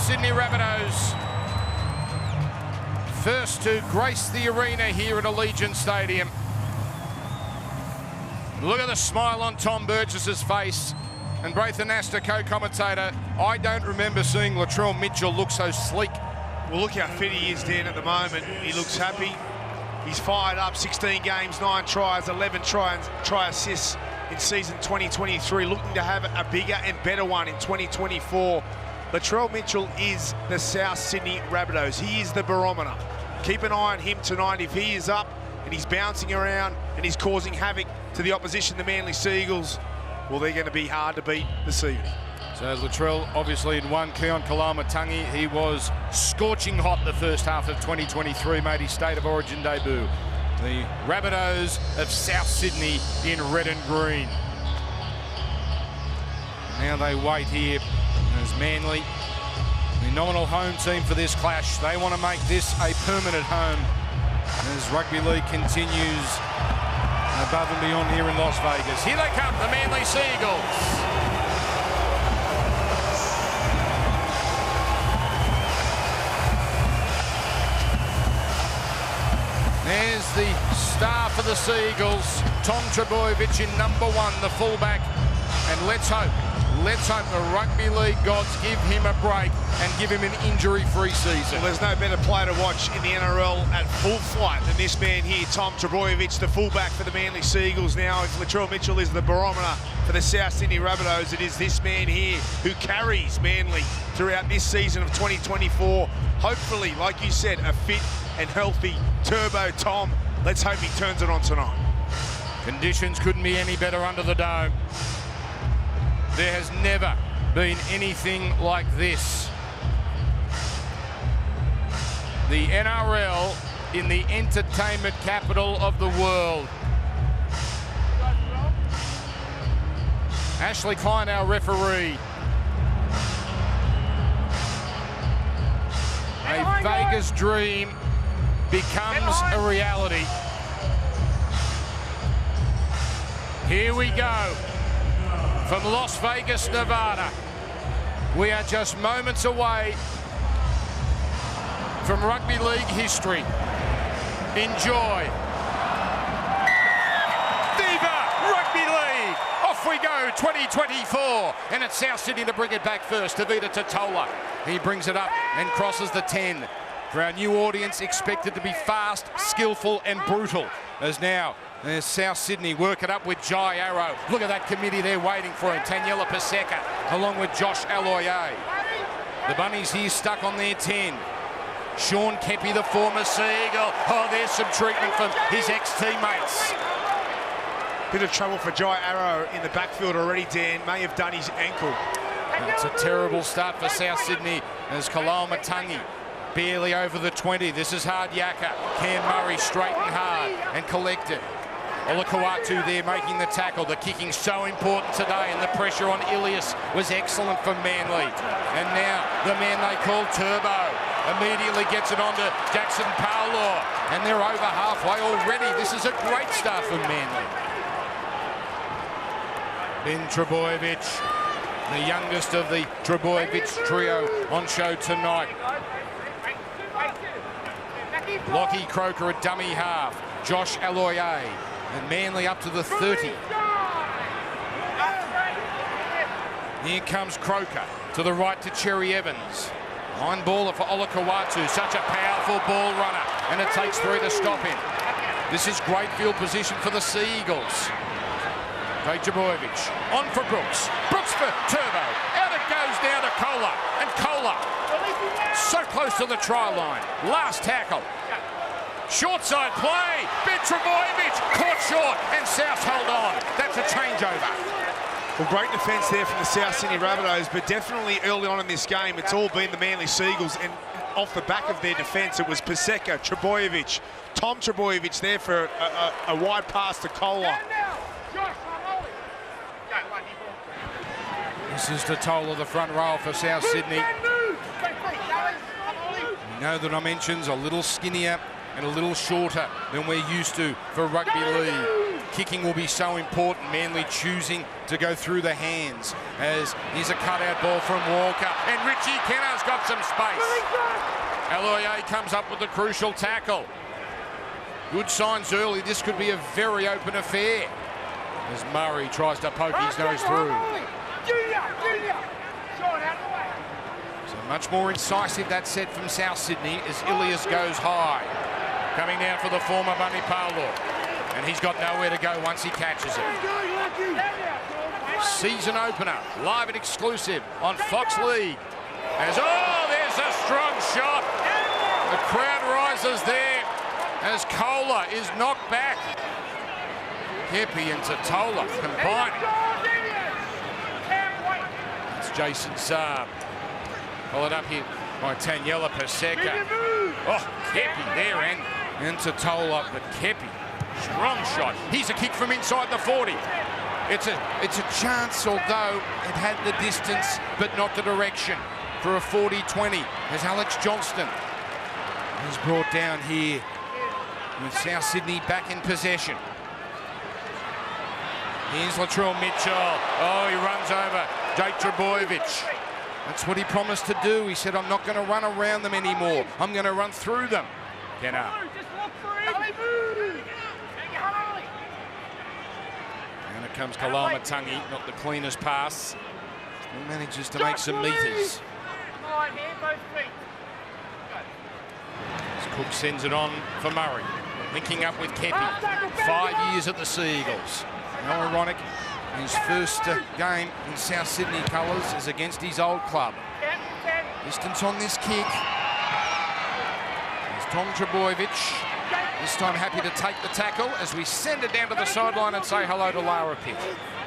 Sydney Rabbitohs. First to grace the arena here at Allegiant Stadium. Look at the smile on Tom Burgess's face. And Braithen Astor, co-commentator, I don't remember seeing Latrell Mitchell look so sleek. Well, look how fit he is, Dan, at the moment. He looks happy. He's fired up. 16 games, 9 tries, 11 try assists in season 2023. Looking to have a bigger and better one in 2024. Latrell Mitchell is the South Sydney Rabbitohs. He is the barometer. Keep an eye on him tonight. If he is up and he's bouncing around and he's causing havoc to the opposition, the Manly Seagulls, well, they're going to be hard to beat this evening. So Latrell obviously had won Keon Kalamatangi. He was scorching hot the first half of 2023, made his State of Origin debut. The Rabbitohs of South Sydney in red and green. Now they wait here as Manly, the nominal home team for this clash. They want to make this a permanent home as rugby league continues above and beyond here in Las Vegas. Here they come, the Manly Seagulls. There's the star for the Seagulls, Tom Trbojevic in number 1, the fullback. And let's hope the rugby league gods give him a break and give him an injury-free season. Well, there's no better player to watch in the NRL at full flight than this man here, Tom Trbojevic, the fullback for the Manly Seagulls. Now, if Latrell Mitchell is the barometer for the South Sydney Rabbitohs, it is this man here who carries Manly throughout this season of 2024. Hopefully, like you said, a fit and healthy Turbo Tom. Let's hope he turns it on tonight. Conditions couldn't be any better under the dome. There has never been anything like this. The NRL in the entertainment capital of the world. Ashley Klein, our referee. A Vegas dream becomes a reality. Here we go. From Las Vegas, Nevada. We are just moments away from rugby league history. Enjoy. Viva Rugby League! Off we go, 2024. And it's South Sydney to bring it back first. Tavita Totola. He brings it up and crosses the 10. For our new audience, expected to be fast, skillful and brutal. As now, there's South Sydney work it up with Jai Arrow. Look at that committee there waiting for him. Taniela Paseka along with Josh Aloiai. The Bunnies here stuck on their 10. Sean Kepi, the former Seagull. Oh, there's some treatment from his ex-teammates. Bit of trouble for Jai Arrow in the backfield already, Dan. May have done his ankle. It's a terrible start for South Sydney as Kalamatangi barely over the 20. This is hard yakka. Cam Murray straight and hard and collected. Olakau'atu there making the tackle. The kicking so important today, and the pressure on Ilias was excellent from Manly. And now the man they call Turbo immediately gets it onto Jackson Paolo, and they're over halfway already. This is a great start from Manly. Ben Trbojevic, the youngest of the Trbojevic trio on show tonight. Lockie Croker at dummy half. Josh Aloiai. And Manly up to the 30. Here comes Croker to the right to Cherry Evans. Line baller for Olakau'atu. Such a powerful ball runner. And it takes 3 to stop him. This is great field position for the Seagulls. Craig Trbojevic on for Brooks. Brooks for Turbo. Out it goes now to Kohler. And Kohler so close to the try line. Last tackle. Short side play. Ben Trbojevic caught short and South hold on. That's a changeover. Well, great defence there from the South Sydney Rabbitohs, but definitely early on in this game, it's all been the Manly Seagulls, and off the back of their defence, it was Paseka, Trbojevic, Tom Trbojevic there for a wide pass to Kohler. This is Totola, the front row for South Sydney. You know the dimensions a little skinnier and a little shorter than we're used to for rugby league. kicking will be so important. Manly choosing to go through the hands as here's a cutout ball from Walker, and Richie Kenner's got some space. Aloiai comes up with the crucial tackle. Good signs early. This could be a very open affair as Murray tries to poke his nose through. So much more incisive that set from South Sydney as Ilias goes high. Coming down for the former Bunny Paulo. And he's got nowhere to go once he catches it. Season opener, live and exclusive on Fox League. As, oh, there's a strong shot. The crowd rises there as Kohler is knocked back. Kepi and Totola combining. It's Jason Saab. Followed up here by Taniela Paseka. Oh, Kepi there and Totola, but Kepi. Strong shot. Here's a kick from inside the 40. It's a chance, although it had the distance but not the direction for a 40-20 as Alex Johnston is brought down here with South Sydney back in possession. Here's Latrell Mitchell. Oh, he runs over Jake Trbojevic. That's what he promised to do. He said, I'm not going to run around them anymore. I'm going to run through them. Kenner. And it comes Kalamatangi, not the cleanest pass. Still manages to make some meters. As Cook sends it on for Murray. Linking up with Kepi. 5 years at the Sea Eagles. How ironic, his first game in South Sydney colours is against his old club. Distance on this kick. There's Tom Trbojevic. This time happy to take the tackle as we send it down to the sideline and say hello to Lara Pitt.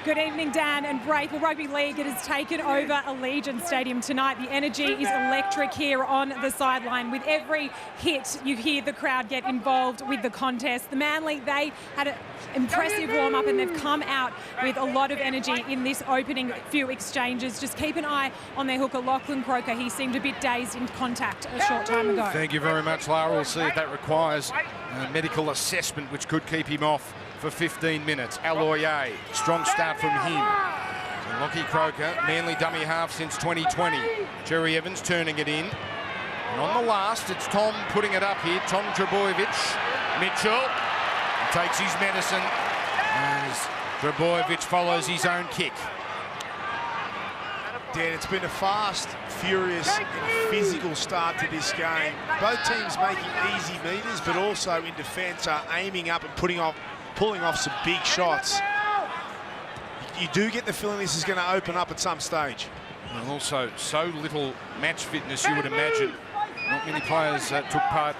Good evening, Dan and Braith. Well, Rugby League, it has taken over Allegiant Stadium tonight. The energy is electric here on the sideline. With every hit, you hear the crowd get involved with the contest. The Manly, they had an impressive warm-up and they've come out with a lot of energy in this opening few exchanges. Just keep an eye on their hooker, Lachlan Croker. He seemed a bit dazed in contact a short time ago. Thank you very much, Lara. We'll see if that requires a medical assessment, which could keep him off for 15 minutes. Aloiai, strong start from him. So Lockie Croker, Manly dummy half since 2020. Cherry Evans turning it in. And on the last, it's Tom putting it up here. Tom Trbojevic. Mitchell takes his medicine as Trbojevic follows his own kick. Dan, it's been a fast, furious and physical start to this game. Both teams making easy meters, but also in defence are aiming up and pulling off some big shots. You do get the feeling this is going to open up at some stage. And also, so little match fitness, you would imagine. Not many players took part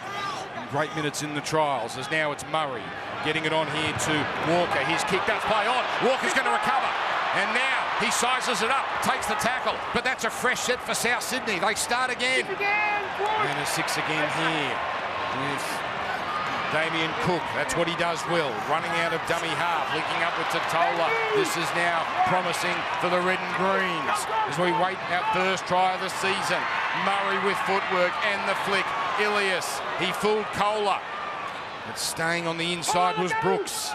in great minutes in the trials, as now it's Murray getting it on here to Walker. His kick does play on. Walker's going to recover. And now he sizes it up, takes the tackle. But that's a fresh set for South Sydney. They start again. And a 6 again here with Damien Cook. That's what he does well. Running out of dummy half, linking up with Totola. This is now promising for the red and greens as we wait our first try of the season. Murray with footwork and the flick. Ilias, he fooled Kohler. But staying on the inside was Brooks.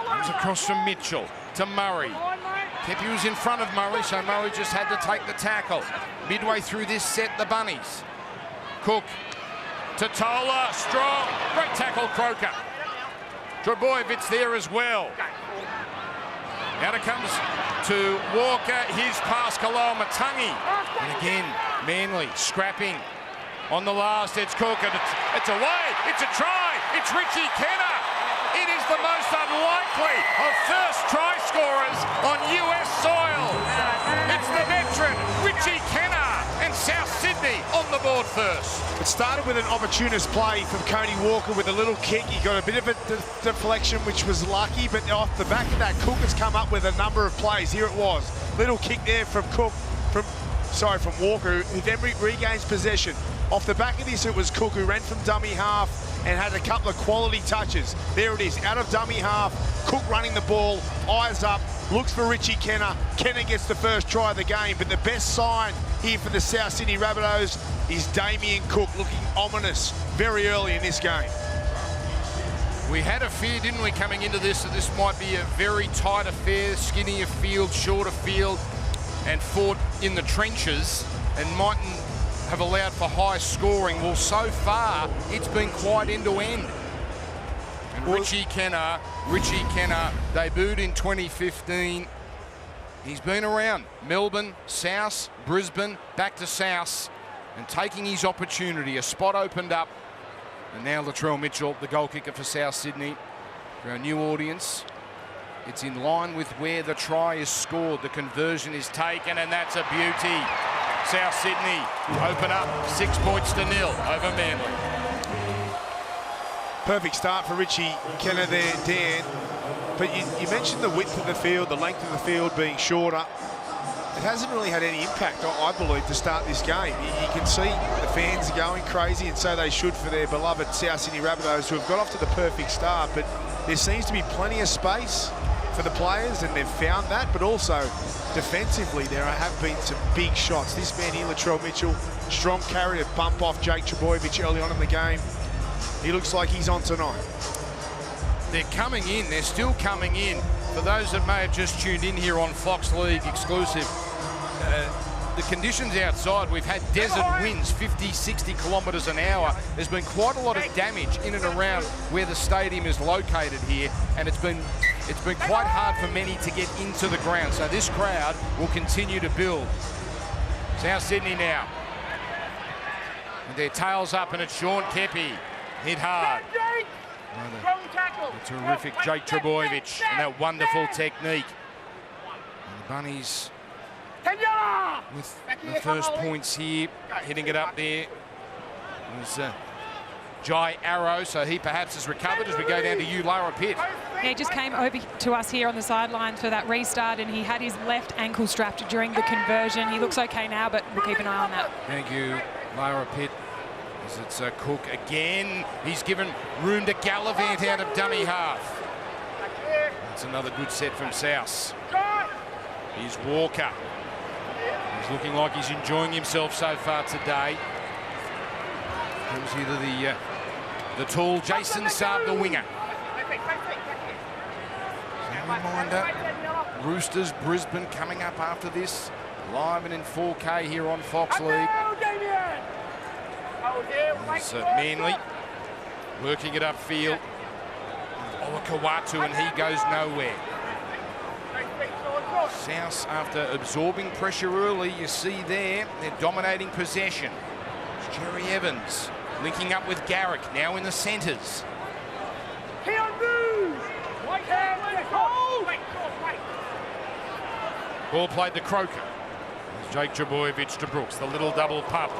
Comes across from Mitchell to Murray. Kepi was in front of Murray, so Murray just had to take the tackle. Midway through this set, the Bunnies. Cook. Totola, strong. Great tackle, Croker. Trbojevic there as well. Now it comes to Walker. His pass, Kalamatangi. And again, Manly scrapping. On the last, it's Cook, and it's away. It's a try. It's Richie Kenner. It is the most unlikely of first try scorers on US soil. It's the veteran, Richie Kenner, and South Sydney on the board first. It started with an opportunist play from Cody Walker with a little kick. He got a bit of a deflection, which was lucky, but off the back of that, Cook has come up with a number of plays. Here it was. Little kick there from Walker, who then regains possession. Off the back of this, it was Cook who ran from dummy half and had a couple of quality touches. There it is, out of dummy half. Cook running the ball, eyes up, looks for Richie Kenner. Kenner gets the first try of the game, but the best sign here for the South Sydney Rabbitohs is Damien Cook looking ominous very early in this game. We had a fear, didn't we, coming into this, that this might be a very tight affair, skinnier field, shorter field, and fought in the trenches, and mightn't have allowed for high scoring. Well, so far, it's been quite end-to-end. And Richie Kenner debuted in 2015. He's been around Melbourne, South, Brisbane, back to South, and taking his opportunity. A spot opened up. And now Latrell Mitchell, the goal kicker for South Sydney. For our new audience, it's in line with where the try is scored. The conversion is taken, and that's a beauty. South Sydney open up 6 points to 0 over Manly. Perfect start for Richie Kenner there, Dan. But you mentioned the width of the field, the length of the field being shorter. It hasn't really had any impact, I believe, to start this game. You can see the fans are going crazy, and so they should for their beloved South Sydney Rabbitohs, who have got off to the perfect start. But there seems to be plenty of space for the players, and they've found that. But also, defensively, there have been some big shots. This man here, Latrell Mitchell, strong carry to bump off Jake Trbojevic early on in the game. He looks like he's on tonight. They're coming in. They're still coming in. For those that may have just tuned in here on Fox League exclusive, the conditions outside, we've had desert winds, 50, 60 kilometres an hour. There's been quite a lot of damage in and around where the stadium is located here, and it's been quite hard for many to get into the ground. So this crowd will continue to build. South Sydney now, with their tails up, and it's Sean Kepi, hit hard. The terrific Jake Trbojevic and that wonderful technique. And the Bunnies with the first points here, hitting it up there. There's Jai Arrow, so he perhaps has recovered as we go down to you, Lara Pitt. Yeah, he just came over to us here on the sidelines for that restart, and he had his left ankle strapped during the conversion. He looks okay now, but we'll keep an eye on that. Thank you, Lara Pitt. As it's Cook again. He's given room to Gallivant out of dummy half. That's another good set from South. Here's Walker. He's looking like he's enjoying himself so far today. Comes here to the tall Jason Saab, the winger. As a reminder, Roosters Brisbane coming up after this, live and in 4K here on Fox League. It's Manly working it upfield. Olakau'atu, and he goes nowhere. South, after absorbing pressure early, you see there, they're dominating possession. It's Jerry Evans linking up with Garrick, now in the centres. Ball played to Croker. Jake Trbojevic to Brooks, the little double pup.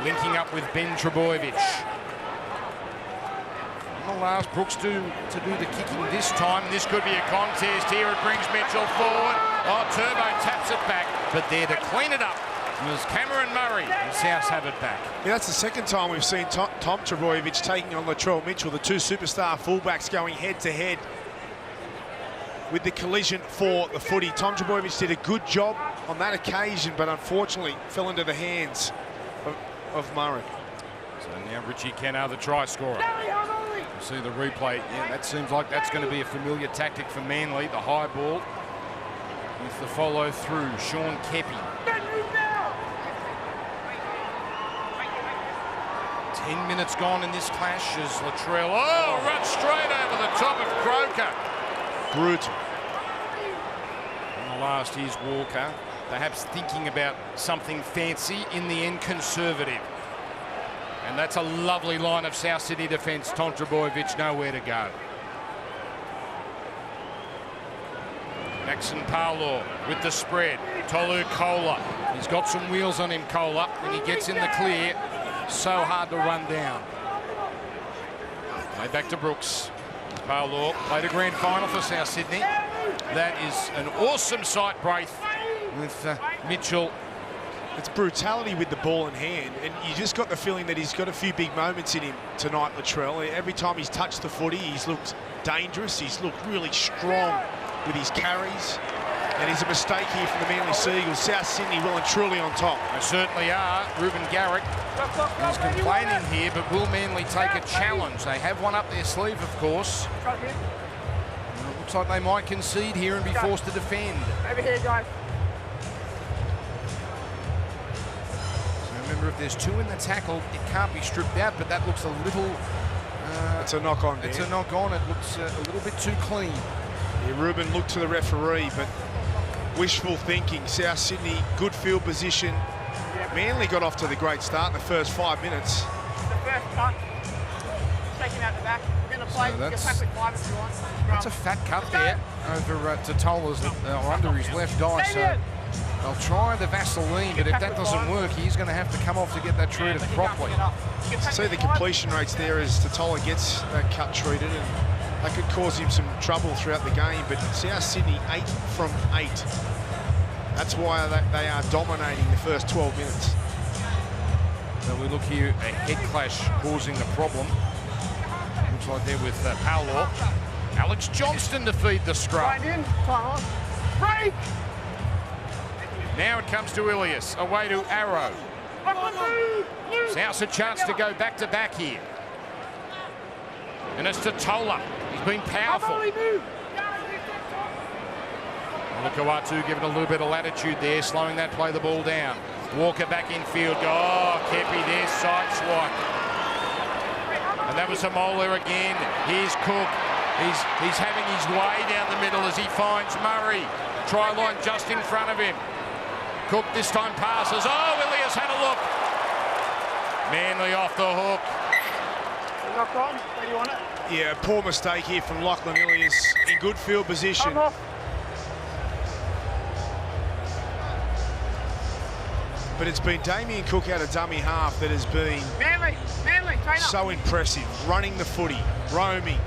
Linking up with Ben Trbojevic. Will allows Brooks to do the kicking this time. This could be a contest here. It brings Mitchell forward. Oh, Turbo taps it back, but there to clean it up was Cameron Murray, and Souths have it back. Yeah, that's the second time we've seen Tom Trbojevic taking on Latrell Mitchell, the two superstar fullbacks going head-to-head with the collision for the footy. Tom Trbojevic did a good job on that occasion, but unfortunately fell into the hands of Murray. So now Richie Kenner, the try scorer. You see the replay. Yeah, that seems like that's going to be a familiar tactic for Manly. The high ball with the follow through. Sean Kepi. 10 minutes gone in this clash as Latrell, runs straight over the top of Croker. Brutal. And the last, here's Walker. Perhaps thinking about something fancy, in the end conservative. And that's a lovely line of South Sydney defence. Tom Trbojevic nowhere to go. Maxon Paolo with the spread. Tolu Kola. He's got some wheels on him, Kola. When he gets in the clear, so hard to run down. Play back to Brooks. Paolo played a grand final for South Sydney. That is an awesome sight, Braith, with Mitchell. It's brutality with the ball in hand, and you just got the feeling that he's got a few big moments in him tonight, Latrell. Every time he's touched the footy, he's looked dangerous. He's looked really strong with his carries. And is a mistake here from the Manly Seagulls. South Sydney well and truly on top. They certainly are. Ruben Garrick is complaining here, but will Manly take a challenge? They have one up their sleeve, of course. It looks like they might concede here and be forced to defend. Over here, guys. So remember, if there's two in the tackle, it can't be stripped out, but that looks a little... it's a knock-on, It's a knock-on. It looks a little bit too clean. Yeah, Ruben looked to the referee, but wishful thinking. South Sydney, good field position. Manly got off to the great start in the first 5 minutes. The first cut. Taking out the back. We're going to play. So You can play with 5 if you want. That's a fat cut there over Totola's or under his left eye. So they'll try the Vaseline, but if that doesn't work, he's going to have to come off to get that treated properly. See the completion rates there as Totola gets that cut treated, and that could cause him some trouble throughout the game. But South Sydney 8 from 8. That's why they are dominating the first 12 minutes. So we look here, a head clash causing the problem. Looks like they're with Paolo. Alex Johnston to feed the scrum. Right in. Break! Now it comes to Ilias, away to Arrow. South's a chance to go back-to-back here. And it's Totola. He's been powerful. Olakau'atu giving a little bit of latitude there, slowing that play the ball down. Walker back infield. Oh, Kepi there, side swipe. And that was Samola again. Here's Cook. He's having his way down the middle as he finds Murray. Try line just in front of him. Cook this time passes. Oh, Ilias had a look. Manly off the hook. Knock on. Where do you want it? Yeah, poor mistake here from Lachlan Ilias in good field position. But it's been Damien Cook out of dummy half that has been Manly, trainer. so impressive. Running the footy, roaming,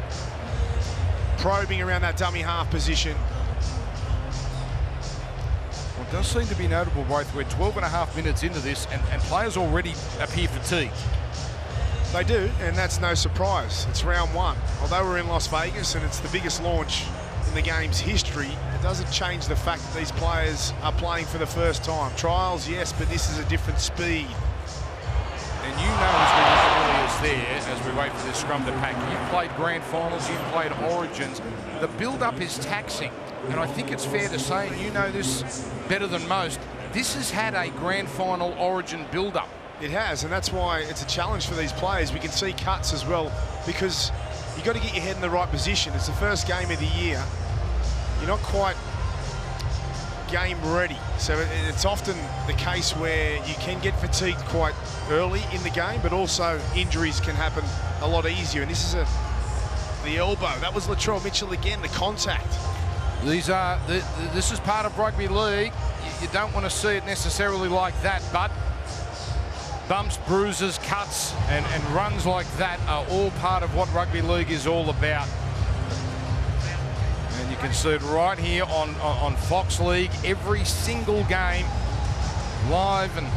probing around that dummy half position. Well, it does seem to be notable, both. We're 12 and a half minutes into this, and players already appear fatigued. They do, and that's no surprise. It's round one. Although we're in Las Vegas and it's the biggest launch in the game's history, it doesn't change the fact that these players are playing for the first time. Trials, yes, but this is a different speed. And you know, as we look at Ilias there, as we wait for this scrum to pack, you've played grand finals, you've played origins. The build-up is taxing, and I think it's fair to say, and you know this better than most, this has had a grand final origin build-up. It has, and that's why it's a challenge for these players. We can see cuts as well, because you've got to get your head in the right position. It's the first game of the year. You're not quite game ready. So it's often the case where you can get fatigued quite early in the game, but also injuries can happen a lot easier. And this is the elbow. That was Latrell Mitchell again, the contact. This is part of rugby league. You don't want to see it necessarily like that, but bumps, bruises, cuts, and runs like that are all part of what rugby league is all about. And you can see it right here on Fox League, every single game live. And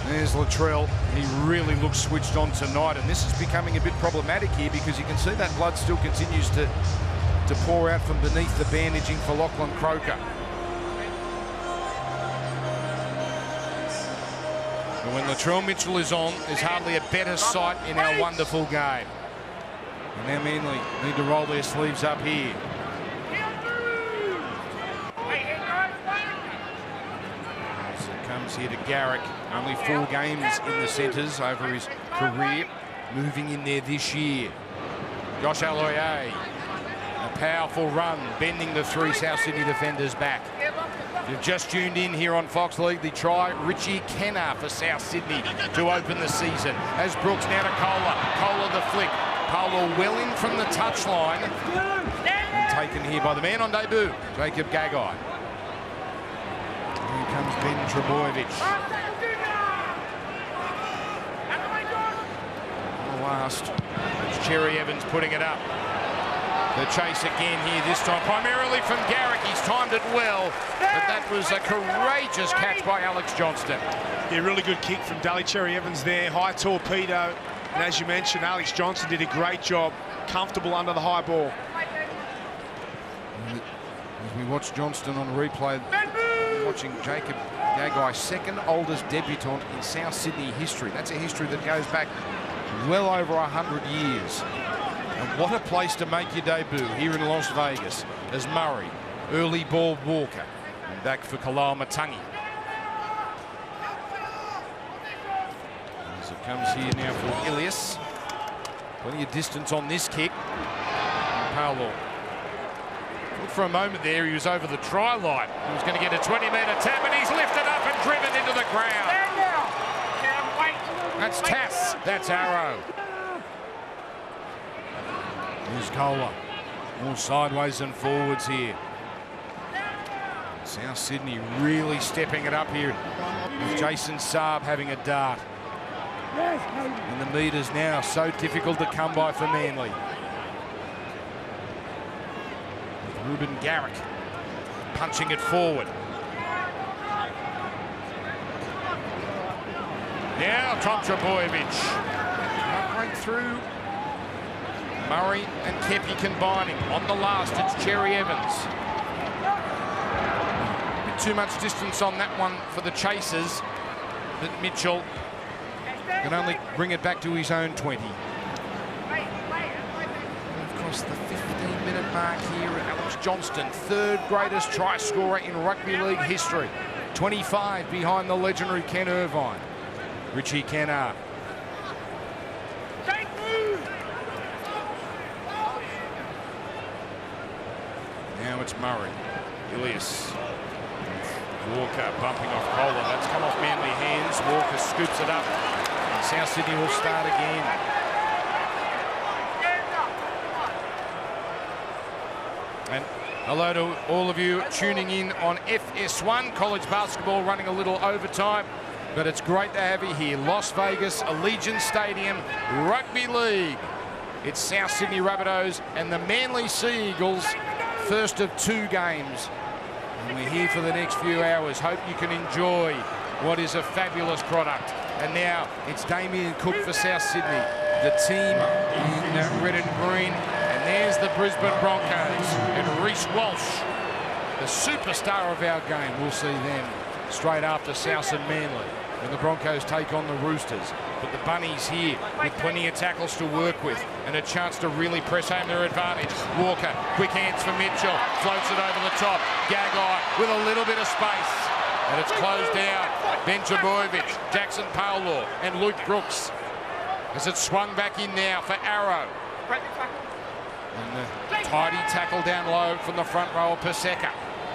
there's Latrell. He really looks switched on tonight, and this is becoming a bit problematic here because you can see that blood still continues to pour out from beneath the bandaging for Lachlan Croker. And when Latrell Mitchell is on, there's hardly a better sight in our wonderful game. And now Manly need to roll their sleeves up here. So it comes here to Garrick. Only 4 games in the centres over his career. Moving in there this year. Josh Aloiai. A powerful run, bending the 3 South Sydney defenders back. You've just tuned in here on Fox League. The try, Richie Kenner for South Sydney to open the season. As Brooks now to Kohler. Kohler the flick. Kohler well in from the touchline. And taken here by the man on debut, Jacob Gagai. Here comes Ben Trebojevic. Last, it's Cherry Evans putting it up. The chase again here, this time primarily from Garrick. He's timed it well, but that was a courageous catch by Alex Johnston. Yeah, really good kick from Daly Cherry Evans there, high torpedo. And as you mentioned, Alex Johnston did a great job, comfortable under the high ball. As we watch Johnston on replay, watching Jacob Gagai, second oldest debutant in South Sydney history. That's a history that goes back well over 100 years. And what a place to make your debut here in Las Vegas as Murray, early ball Walker, and back for Kalamatangi. As it comes here now for Ilias. Plenty of distance on this kick. Paolo. For a moment there, he was over the try line. He was going to get a 20-metre tap, and he's lifted up and driven into the ground. That's Tass. That's Arrow. Here's Kohler. More sideways than forwards here. South Sydney really stepping it up here. With Jason Saab having a dart. And the metres now so difficult to come by for Manly. Ruben Garrick punching it forward. Now Tom Trbojevic. Can't break through. Murray and Kepi combining. On the last, it's Cherry Evans. A bit too much distance on that one for the chasers, but Mitchell can only bring it back to his own 20. Of course, the 15-minute mark here at Alex Johnston, third greatest try scorer in rugby league history. 25 behind the legendary Ken Irvine. Richie Kennard. Now it's Murray. Ilias. Walker bumping off Kohler. That's come off Manly hands. Walker scoops it up. South Sydney will start again. And hello to all of you tuning in on FS1. College basketball running a little overtime, but it's great to have you here. Las Vegas, Allegiant Stadium, Rugby League. It's South Sydney Rabbitohs and the Manly Sea Eagles, first of two games. And we're here for the next few hours. Hope you can enjoy what is a fabulous product. And now it's Damien Cook for South Sydney, the team in red and green. And there's the Brisbane Broncos and Reece Walsh, the superstar of our game. We'll see them straight after South and Manly when the Broncos take on the Roosters. But the Bunnies here with plenty of tackles to work with and a chance to really press home their advantage. Walker, quick hands for Mitchell, floats it over the top. Gagai with a little bit of space. And it's closed down. Ben Trbojevic, Jackson Paolo and Luke Brooks. As it's swung back in now for Arrow. And the tidy tackle down low from the front row of Paseka.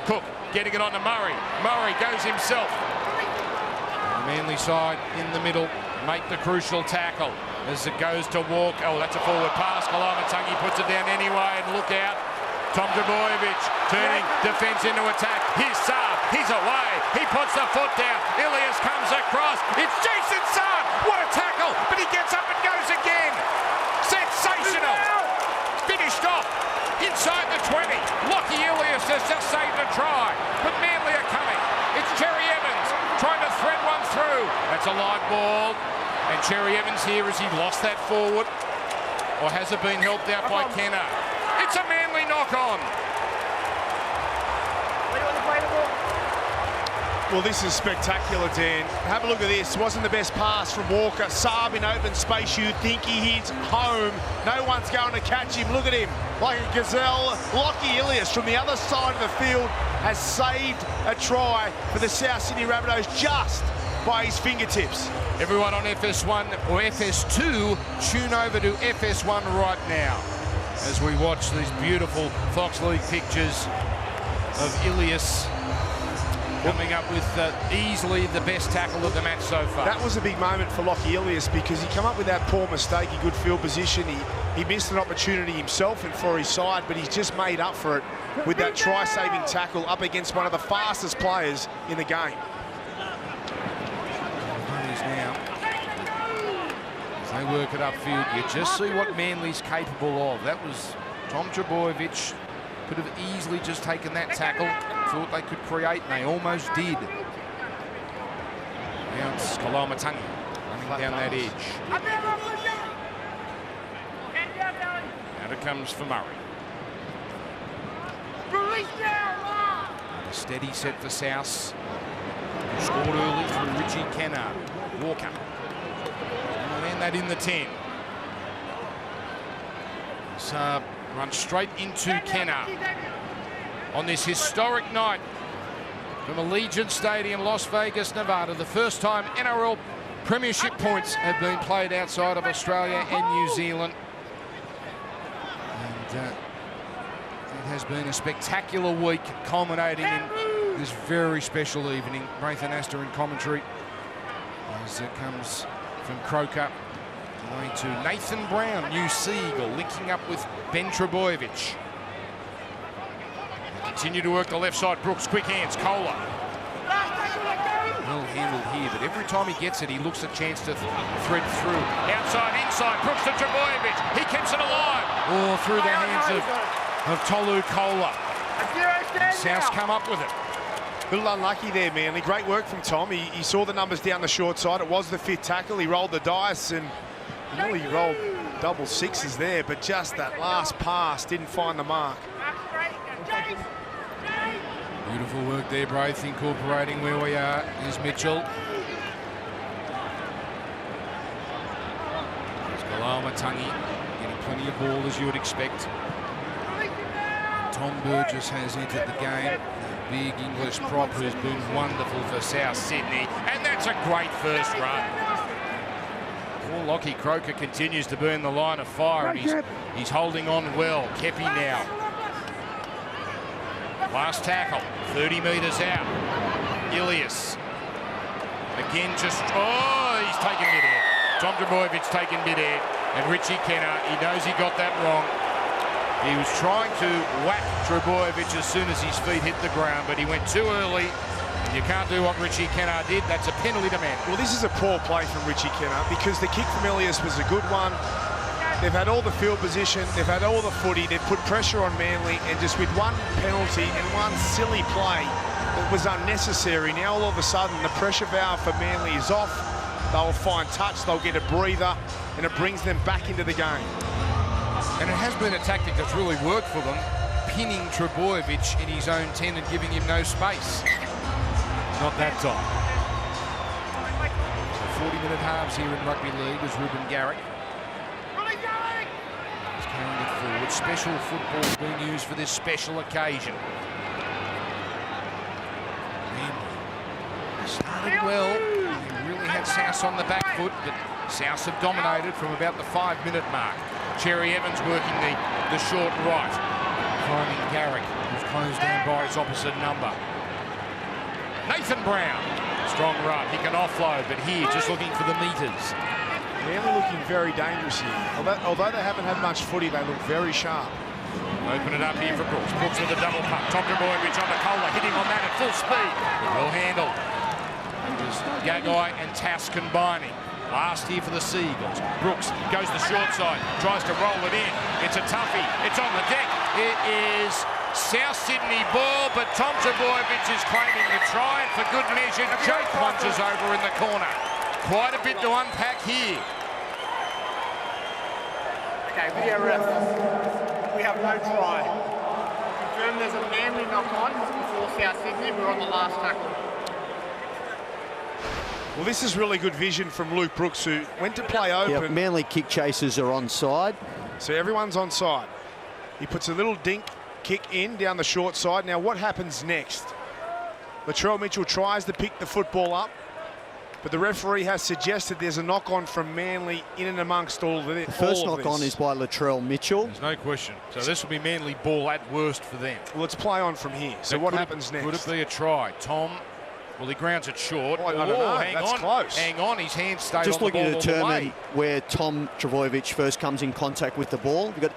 Cook getting it on to Murray. Murray goes himself. The Manly side in the middle make the crucial tackle as it goes to Walk. Oh, that's a forward pass. Kalamatangi puts it down anyway, and look out. Tom Trbojevic turning defence into attack. Here's Saab. He's away. He puts the foot down. Ilias comes across. It's Jason Saab. What a tackle. But he gets up and goes again. Sensational. Finished off inside the 20. Lockie Ilias has just saved a try. But Manly are coming. It's Cherry Evans trying to thread one through. That's a live ball. And Cherry Evans here, has he lost that forward? Or has it been helped out by Kenner? It's a Manly knock-on. Well, this is spectacular, Dan. Have a look at this. Wasn't the best pass from Walker. Saab in open space. You'd think he hits home. No one's going to catch him. Look at him. Like a gazelle. Lockie Ilias from the other side of the field has saved a try for the South Sydney Rabbitohs just by his fingertips. Everyone on FS1 or FS2, tune over to FS1 right now as we watch these beautiful Fox League pictures of Ilias coming up with easily the best tackle of the match so far. That was a big moment for Lockie Ilias because he came up with that poor mistake, a good field position. He missed an opportunity himself and for his side, but he's just made up for it with that try-saving tackle up against one of the fastest players in the game. Now, as they work it upfield, you just see what Manly's capable of. That was Tom Trbojevic. Could have easily just taken that tackle, thought they could create, and they almost did. Now it's Kalamatangi running down that edge. Out it comes for Murray. A steady set for South. Scored early through Richie Kennard. Walker. And then that in the 10. So run straight into Kennard on this historic night from Allegiant Stadium, Las Vegas, Nevada. The first time NRL premiership points have been played outside of Australia and New Zealand. And it has been a spectacular week, culminating in this very special evening. Nathan Astor in commentary as it comes from Croker away to Nathan Brown, new Seagull, linking up with Ben Trbojevic. Continue to work the left side. Brooks, quick hands. Kohler. Well handled here, but every time he gets it, he looks a chance to thread through. Outside, inside. Brooks to Trbojevic. He keeps it alive. Oh, through the hands of Tolu Kohler. And South's come up with it. A little unlucky there, Manly. Great work from Tom. He saw the numbers down the short side. It was the fifth tackle. He rolled the dice and he rolled double sixes there, but just that last pass didn't find the mark. Beautiful work there, Braith, incorporating where we are. Here's Mitchell. There's Galamatangi getting plenty of ball, as you would expect. Tom Burgess has entered the game. A big English prop who's been wonderful for South Sydney. And that's a great first run. Poor Lockie Croker continues to be in the line of fire, and he's holding on well. Kepi now. Last tackle, 30 metres out. Ilias. Again, just, he's taken mid-air. Tom Trbojevic taken mid-air. And Richie Kennard, he knows he got that wrong. He was trying to whack Trbojevic as soon as his feet hit the ground, but he went too early. You can't do what Richie Kennard did. That's a penalty to Manly. Well, this is a poor play from Richie Kennard because the kick from Ilias was a good one. They've had all the field position, they've had all the footy, they've put pressure on Manly, and just with one penalty and one silly play that was unnecessary, now all of a sudden the pressure valve for Manly is off. They'll find touch, they'll get a breather, and it brings them back into the game. And it has been a tactic that's really worked for them, pinning Trbojevic in his own 10 and giving him no space. Not that time. So 40-minute halves here in Rugby League as Ruben Garrick is carrying it forward. Special football is being used for this special occasion. Manly started well. They really had South on the back foot, but South have dominated from about the 5-minute mark. Cherry Evans working the short right, finding Garrick, who's closed down by his opposite number. Nathan Brown, strong run, he can offload, but here just looking for the metres. Manly looking very dangerous here. Although they haven't had much footy, they look very sharp. Open it up here for Brooks. Brooks with a double puck. Tom Trbojevic on the Kohler, hitting on that at full speed. Well handled. It was Gagai and Tass combining. Last here for the Seagulls. Brooks goes the short side, tries to roll it in. It's a toughie. It's on the deck. It is South Sydney ball, but Tom Trbojevic is claiming the try, and for good measure, Jake punches over in the corner. Quite a bit to unpack here. Okay, video ref. We have no try. Confirm there's a Manly knock-on before South Sydney. We're on the last tackle. Well, this is really good vision from Luke Brooks, who went to play open. Yep, Manly kick chasers are onside. So everyone's onside. He puts a little dink kick in down the short side. Now what happens next? Latrell Mitchell tries to pick the football up, but the referee has suggested there's a knock-on from Manly in and amongst all of this. The first knock-on is by Latrell Mitchell. There's no question. So this will be Manly ball at worst for them. Well, let's play on from here. So what happens next? Could it be a try? Tom, well, he grounds it short. I don't know. Hang That's on. close. Hang on, his hand stayed Just on the ball looking to all the determine way. where Tom Trbojevic first comes in contact with the ball. We've got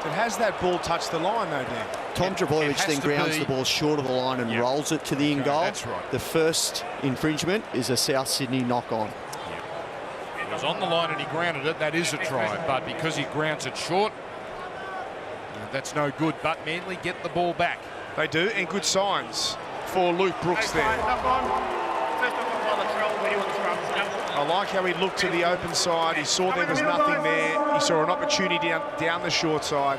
And has that ball touched the line, though, Dan? Tom Trbojevic then grounds the ball short of the line and rolls it to the in goal. That's right. The first infringement is a South Sydney knock-on. It was on the line and he grounded it. That is a try, but because he grounds it short, that's no good. But Manly get the ball back. They do, and good signs for Luke Brooks there. Knock-on. First knock-on by Latrell. We do want the scrum. I like how he looked to the open side. He saw there was nothing there. He saw an opportunity down the short side.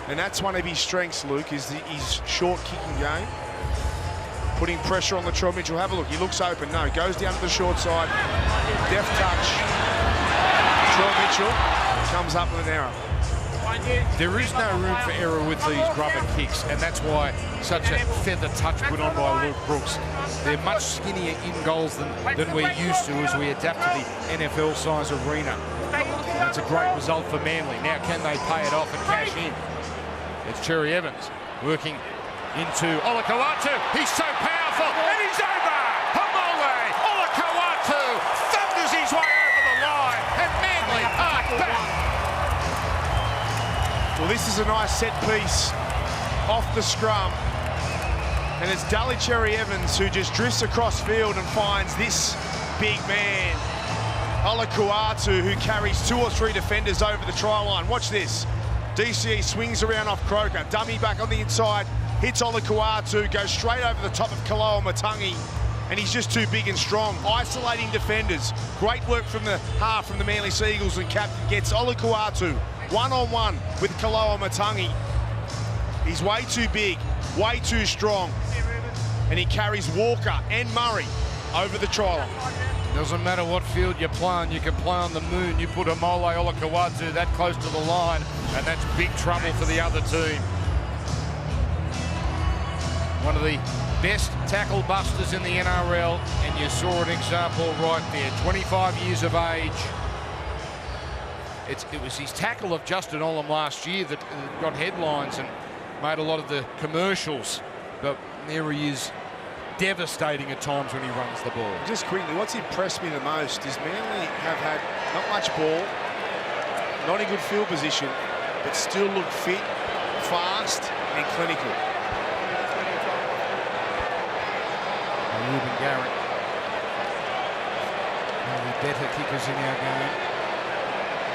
And that's one of his strengths, Luke, is his short kicking game. Putting pressure on Latrell Mitchell. Have a look. He looks open. No, goes down to the short side. Deft touch. Latrell Mitchell comes up with an error. There is no room for error with these grubber kicks, and that's why such a feather touch put on by Luke Brooks. They're much skinnier in goals than we're used to as we adapt to the NFL size arena. That's a great result for Manly. Now can they pay it off and cash in? It's Cherry Evans working into Olakau'atu. He's so powerful, and he's over! Hamole! Olakau'atu thunders his way over the line, and Manly are back! Well, this is a nice set piece off the scrum. And it's Dally Cherry Evans who just drifts across field and finds this big man, Olakau'atu, who carries 2 or 3 defenders over the try line. Watch this. DCE swings around off Croker. Dummy back on the inside. Hits Olakau'atu, goes straight over the top of Kaloa-Matangi. And he's just too big and strong. Isolating defenders. Great work from the half from the Manly Seagulls, and captain gets Olakau'atu one-on-one with Kaloa-Matangi. He's way too big, way too strong. And he carries Walker and Murray over the try line. Doesn't matter what field you play on, you can play on the moon. You put a Mole Olakau'atu that close to the line, and that's big trouble for the other team. One of the best tackle busters in the NRL, and you saw an example right there. 25 years of age. It was his tackle of Justin Olam last year that got headlines and made a lot of the commercials. But there he is, devastating at times when he runs the ball. Just quickly, what's impressed me the most is Manly have had not much ball, not in good field position, but still look fit, fast and clinical. Ruben Garrick, one of the better kickers in our game.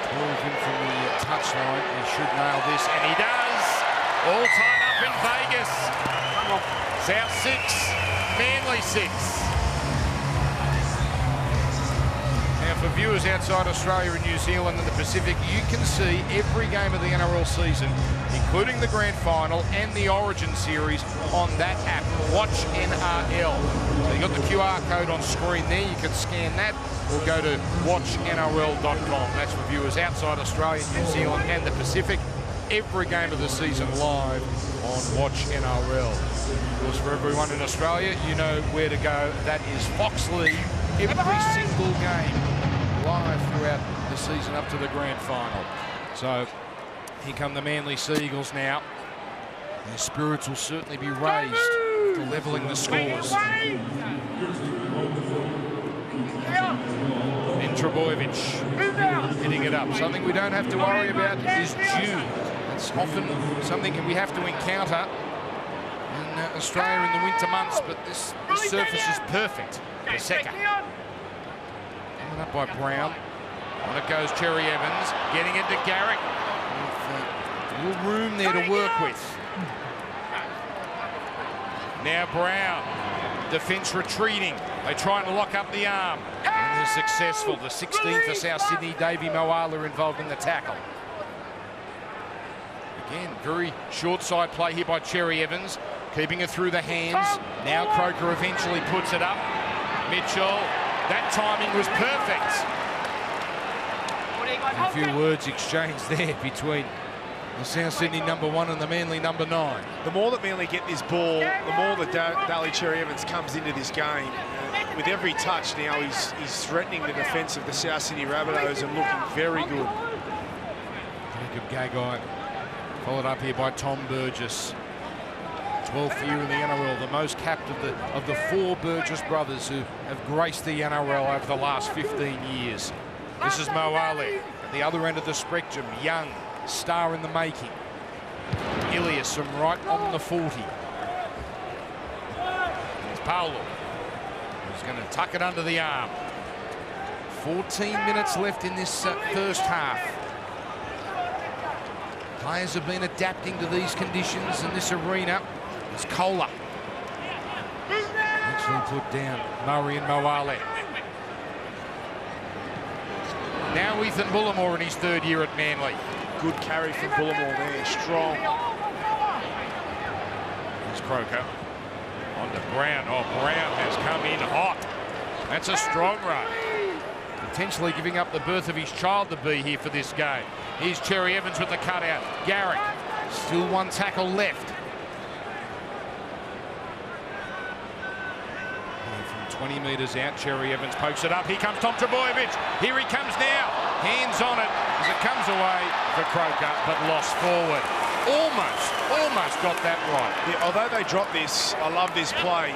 12 in from the touchline. He should nail this, and he does. All tied up in Vegas. South 6, Manly 6. Now, for viewers outside Australia and New Zealand and the Pacific, you can see every game of the NRL season, including the grand final and the Origin series, on that app. Watch NRL. So you've got the QR code on screen there. You can scan that or go to watchnrl.com. That's for viewers outside Australia, New Zealand and the Pacific. Every game of the season live on Watch NRL. Of course, for everyone in Australia, you know where to go. That is Fox League. Every single game live throughout the season up to the grand final. So here come the Manly Seagulls now. Their spirits will certainly be raised for levelling the scores. And Trebojevic hitting it up. Something we don't have to worry about is dew. It's often something we have to encounter in Australia in the winter months, but this surface is perfect for Secca. Coming up by Brown. On it goes Cherry Evans, getting it to Garrick. With a little room there to work with. Now Brown, defence retreating. They're trying to lock up the arm. And they're successful. The 16th for South Sydney, Davey Moala involved in the tackle. Again, very short side play here by Cherry Evans, keeping it through the hands. Now Croker eventually puts it up. Mitchell, that timing was perfect. A few words exchanged there between the South Sydney #1 and the Manly #9. The more that Manly get this ball, the more that Dally Cherry Evans comes into this game. With every touch now, he's threatening the defence of the South Sydney Rabbitohs and looking very good. Jacob Gagai, followed up here by Tom Burgess. 12th year in the NRL, the most capped of the 4 Burgess brothers who have graced the NRL over the last 15 years. This is Moale at the other end of the spectrum. Young, star in the making. Ilias from right on the 40. It's Paulo, who's going to tuck it under the arm. 14 minutes left in this first half. Players have been adapting to these conditions in this arena. It's Kohler. Actually put down Murray and Moale. Now Ethan Bullimore in his 3rd year at Manly. Good carry from Bullimore there, strong. Here's Croker. On to Brown. Oh, Brown has come in hot. That's a strong run. Potentially giving up the birth of his child to be here for this game. Here's Cherry Evans with the cutout. Garrick. Still 1 tackle left. And from 20 metres out, Cherry Evans pokes it up. Here comes Tom Trbojevic. Here he comes now. Hands on it as it comes away for Croker, but lost forward. Almost got that right. Yeah, although they dropped this, I love this play.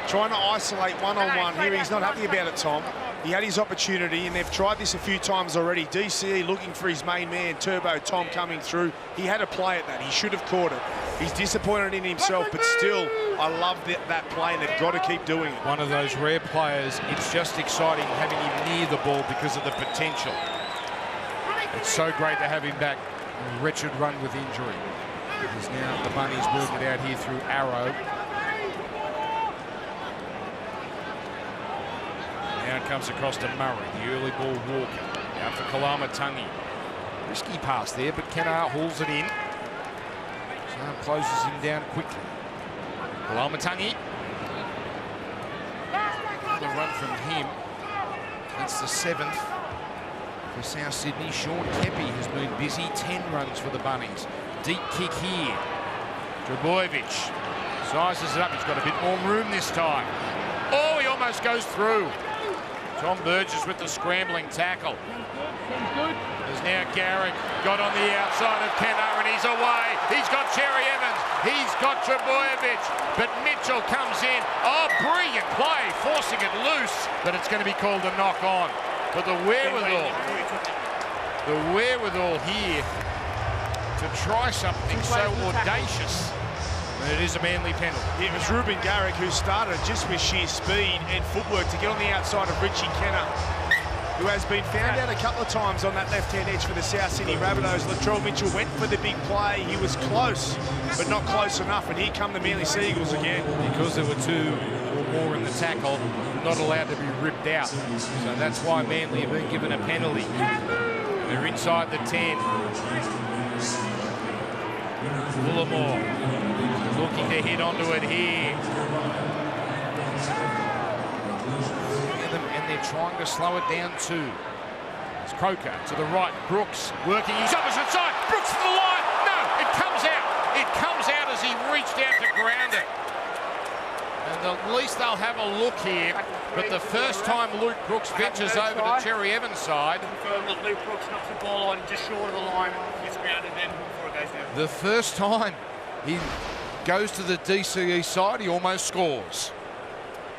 Trying to isolate one-on-one here. He's not happy about it, Tom. He had his opportunity, and they've tried this a few times already. DCE looking for his main man, Turbo Tom, coming through. He had a play at that. He should have caught it. He's disappointed in himself, but still, I love that play, and they've got to keep doing it. One of those rare players. It's just exciting having him near the ball because of the potential. It's so great to have him back. A wretched run with injury. He's now the Bunnies working it out here through Arrow. Now it comes across to Murray. The early ball Walker. Out for Kalamatangi. Risky pass there, but Kennar hauls it in. Sam closes him down quickly. Kalamatangi. Another run from him. That's the 7th for South Sydney. Sean Kepi has been busy. 10 runs for the Bunnies. Deep kick here. Trbojevic sizes it up. He's got a bit more room this time. Oh, he almost goes through. Tom Burgess with the scrambling tackle. There's now Garrick, got on the outside of Kennar, and he's away. He's got Cherry Evans. He's got Trbojevic, but Mitchell comes in. Oh, brilliant play, forcing it loose, but it's going to be called a knock on. But the wherewithal here to try something so audacious. And it is a Manly penalty. It was Ruben Garrick who started just with sheer speed and footwork to get on the outside of Richie Kennar, who has been found out a couple of times on that left-hand edge for the South Sydney Rabbitohs. Latrell Mitchell went for the big play. He was close, but not close enough. And here come the Manly Seagulls again. Because there were 2 or more in the tackle, not allowed to be ripped out. So that's why Manly have been given a penalty. They're inside the 10. Bullimore looking to hit onto it here. And they're trying to slow it down too. It's Croker to the right. Brooks working his opposite side. Brooks to the line. No, it comes out. It comes out as he reached out to ground it. And at least they'll have a look here. But the first time Luke Brooks ventures over to Cherry Evans' side. Confirm that Luke Brooks knocks the ball on just short of the line. Gets grounded then before it goes down. The first time he goes to the DCE side, he almost scores.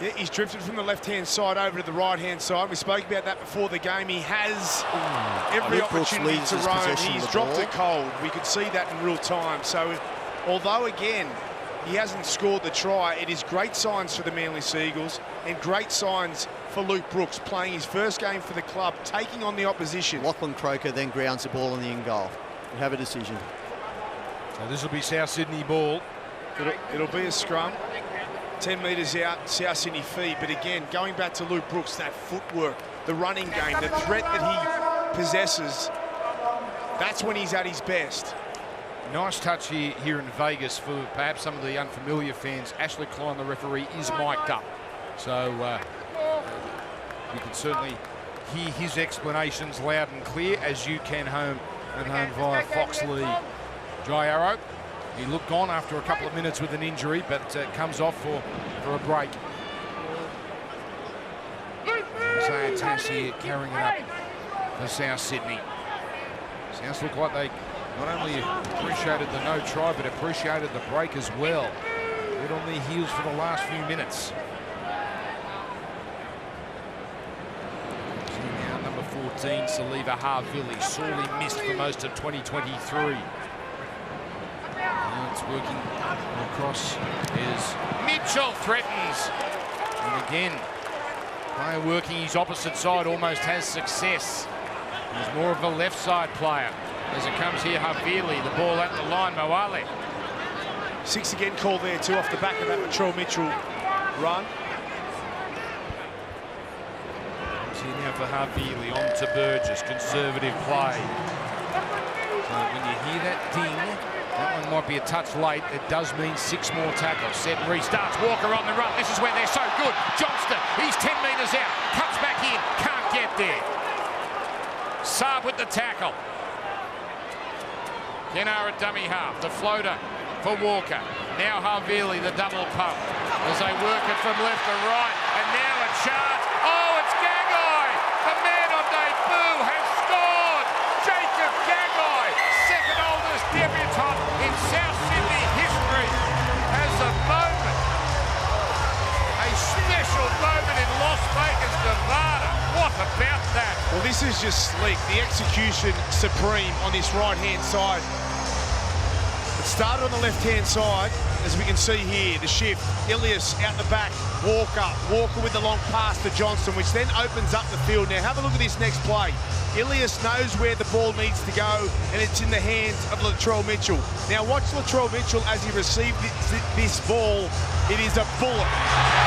Yeah, he's drifted from the left-hand side over to the right-hand side. We spoke about that before the game. He has every opportunity to roam. He's dropped it cold. We could see that in real time. So, although, again, he hasn't scored the try, it is great signs for the Manly Seagulls and great signs for Luke Brooks, playing his first game for the club, taking on the opposition. Lachlan Croker then grounds the ball in the in goal. We have a decision. So this will be South Sydney ball. It'll be a scrum. 10 metres out, South Sydney feed. But again, going back to Luke Brooks, that footwork, the running game, the threat that he possesses, that's when he's at his best. Nice touch here in Vegas for perhaps some of the unfamiliar fans. Ashley Klein, the referee, is mic'd up. So you can certainly hear his explanations loud and clear, as you can home via Foxley. Jai Arrow, he looked on after a couple of minutes with an injury, but comes off for a break. Isaiah Tass here carrying it up for South Sydney. Sounds look like they not only appreciated the no try, but appreciated the break as well. Bit on their heels for the last few minutes. See now number 14, Saliva Harville, sorely missed for most of 2023. Now it's working across as Mitchell threatens. And again, player working his opposite side almost has success. He's more of a left side player. As it comes here, Havili, the ball at the line, Moale. 6 again called there too off the back of that Latrell Mitchell run. See now for Havili, on to Burgess, conservative play. So when you hear that ding, that one might be a touch late. It does mean 6 more tackles. Set and restarts. Walker on the run. This is where they're so good. Johnston, he's 10 metres out. Cuts back in. Can't get there. Saab with the tackle. Kenara at dummy half. The floater for Walker. Now Havili, the double pump. As they work it from left to right. And now a charge. Oh, it's Gagai. The man on debut has scored. Jacob Gagai, second oldest debutant in South Sydney history, has a moment, a special moment in Las Vegas, Nevada. What about that? Well, this is just sleek. The execution supreme on this right-hand side. It started on the left-hand side, as we can see here, the shift. Ilias out the back, Walker with the long pass to Johnston, which then opens up the field. Now have a look at this next play. Ilias knows where the ball needs to go, and it's in the hands of Latrell Mitchell. Now watch Latrell Mitchell as he received this ball. It is a bullet.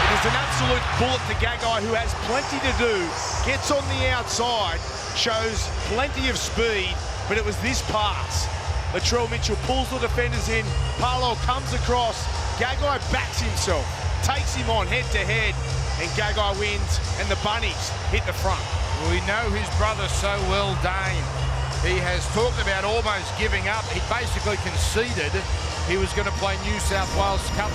It is an absolute bullet to Gagai, who has plenty to do. Gets on the outside, shows plenty of speed, but it was this pass. Latrell Mitchell pulls the defenders in. Parlow comes across. Gagai backs himself, takes him on head-to-head, and Gagai wins, and the Bunnies hit the front. We know his brother so well, Dane. He has talked about almost giving up. He basically conceded he was going to play New South Wales Cup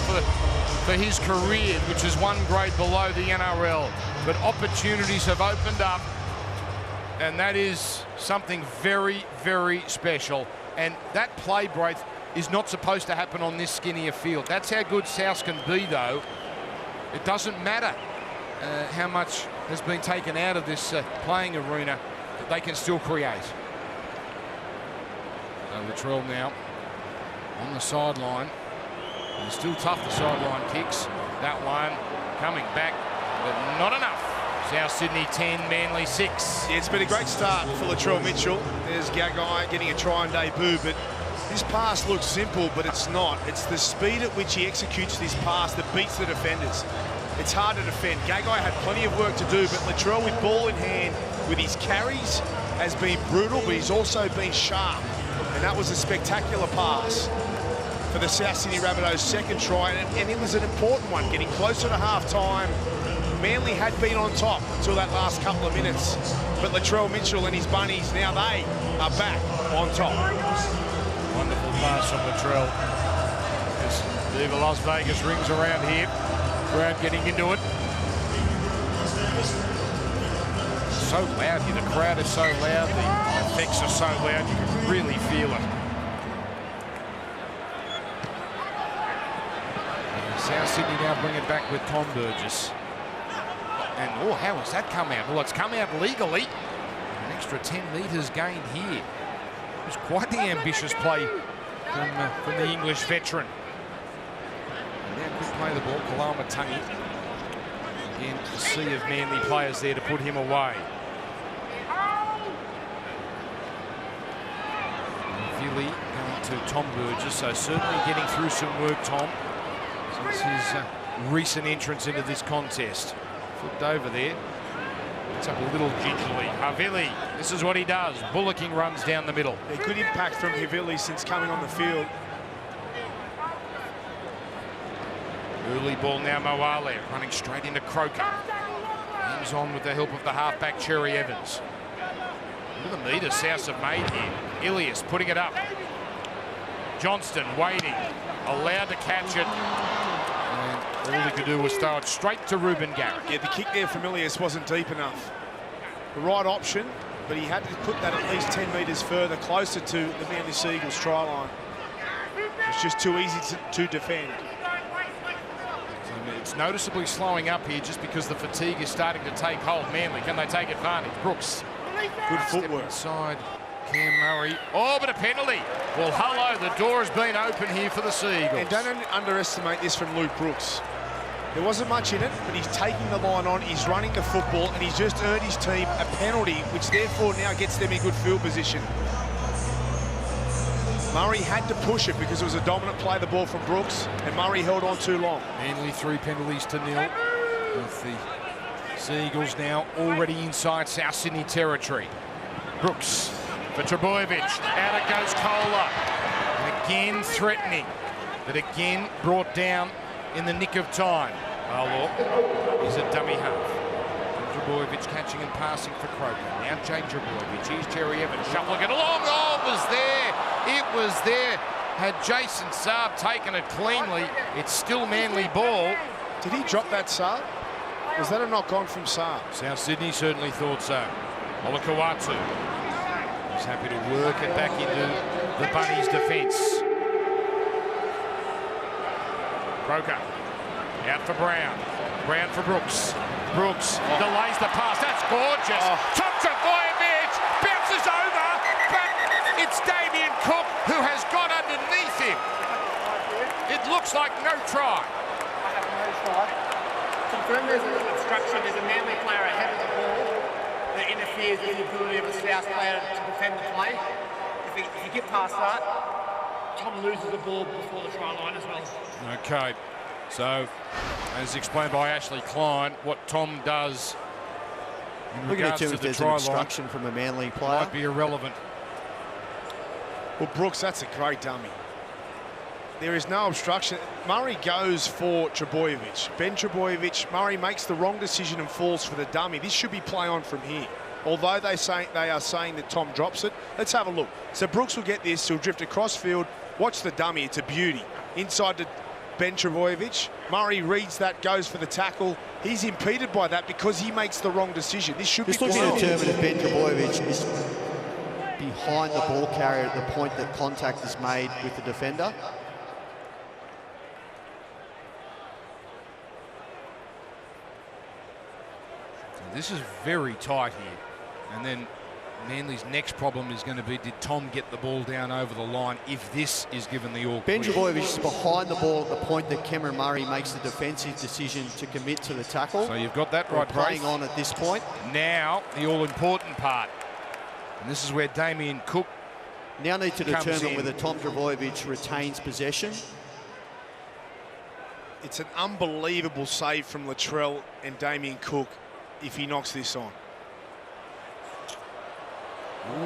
for his career, which is 1 grade below the NRL. But opportunities have opened up, and that is something very, very special. And that play break is not supposed to happen on this skinnier field. That's how good South can be, though. It doesn't matter how much has been taken out of this playing arena, that they can still create. Latrell now on the sideline. It's still tough, the sideline kicks. That one coming back, but not enough. South Sydney 10, Manly 6. Yeah, it's been a great start for Latrell Mitchell. There's Gagai getting a try and debut, but this pass looks simple, but it's not. It's the speed at which he executes this pass that beats the defenders. It's hard to defend. Gagai had plenty of work to do, but Latrell with ball in hand, with his carries, has been brutal, but he's also been sharp. And that was a spectacular pass for the South Sydney Rabbitohs' second try, and it was an important one, getting closer to half-time. Manly had been on top until that last couple of minutes, but Latrell Mitchell and his Bunnies, now they are back on top. Wonderful pass from Latrell. As Viva Las Vegas rings around here. Crowd getting into it. So loud here. The crowd is so loud. The effects are so loud. You can really feel it. South Sydney now bring it back with Tom Burgess. And, oh, how has that come out? Well, it's come out legally. An extra 10 metres gained here. It was quite the ambitious play from the English veteran. And now could play the ball, Kalama Tangi. Again, a sea of Manly players there to put him away. Vili going to Tom Burgess, so certainly getting through some work, Tom, since his recent entrance into this contest. Flipped over there. It's up a little gingerly. Havili, this is what he does. Bullocking runs down the middle. A good impact from Havili since coming on the field. Early ball now, Moale running straight into Croker. Hangs on with the help of the halfback, Cherry Evans. Look at the metres South have made here. Ilias putting it up. Johnston waiting, allowed to catch it. And all he could do was throw it straight to Ruben Garrick. Yeah, the kick there from Ilias wasn't deep enough. The right option, but he had to put that at least 10 metres further, closer to the Manly Seagulls try line. It's just too easy to defend. It's noticeably slowing up here just because the fatigue is starting to take hold. Manly, can they take advantage? Brooks. Good footwork. Inside Cam Murray. Oh, but a penalty. Well, hello, the door has been open here for the Seagulls. And don't underestimate this from Luke Brooks. There wasn't much in it, but he's taking the line on, he's running the football, and he's just earned his team a penalty, which therefore now gets them in good field position. Murray had to push it because it was a dominant play, the ball from Brooks, and Murray held on too long. Manly 3 penalties to 0, with the Seagulls now already inside South Sydney territory. Brooks for Trbojevic. Out it goes Kohler. And again threatening, but again brought down in the nick of time. Barlaw is a dummy half. Trbojevic catching and passing for Croker. Now Jake Trbojevic. Here's Cherry Evans shuffling it along. Oh, it was there. It was there. Had Jason Saab taken it cleanly, it's still Manly ball. Did he drop that Saab? Was that a knock on from Saab? South Sydney certainly thought so. Olakau'atu. He's happy to work it back into the Bunnies' defence. Croker out for Brown. Brown for Brooks. Brooks delays the pass. That's gorgeous. Tom Trbojevic bounces over, but it's Damien Cook who has got underneath him. It looks like no try. Confirm there's an obstruction. There's a Manly player ahead of the ball that interferes with the ability of a South player to defend the play. If you get past that, Tom loses the ball before the try line as well. Okay, so as explained by Ashley Klein, what Tom does in regards to the try line obstruction from a Manly player might be irrelevant. Well, Brooks, that's a great dummy. There is no obstruction. Murray goes for Trbojevic. Ben Trbojevic, Murray makes the wrong decision and falls for the dummy. This should be play on from here. Although they are saying that Tom drops it. Let's have a look. So Brooks will get this. He'll drift across field. Watch the dummy. It's a beauty. Inside to Ben Trbojevic. Murray reads that, goes for the tackle. He's impeded by that because he makes the wrong decision. This should be play on. Just looking to determine if Ben Trbojevic is behind the ball carrier at the point that contact is made with the defender. This is very tight here. And then Manly's next problem is going to be, did Tom get the ball down over the line if this is given the all clear? Ben Trbojevic is behind the ball at the point that Cameron Murray makes the defensive decision to commit to the tackle. So you've got that right, playing on at this point. Now, the all-important part. And this is where Damien Cook now need to determine whether Tom Trbojevic retains possession. It's an unbelievable save from Latrell and Damien Cook if he knocks this on.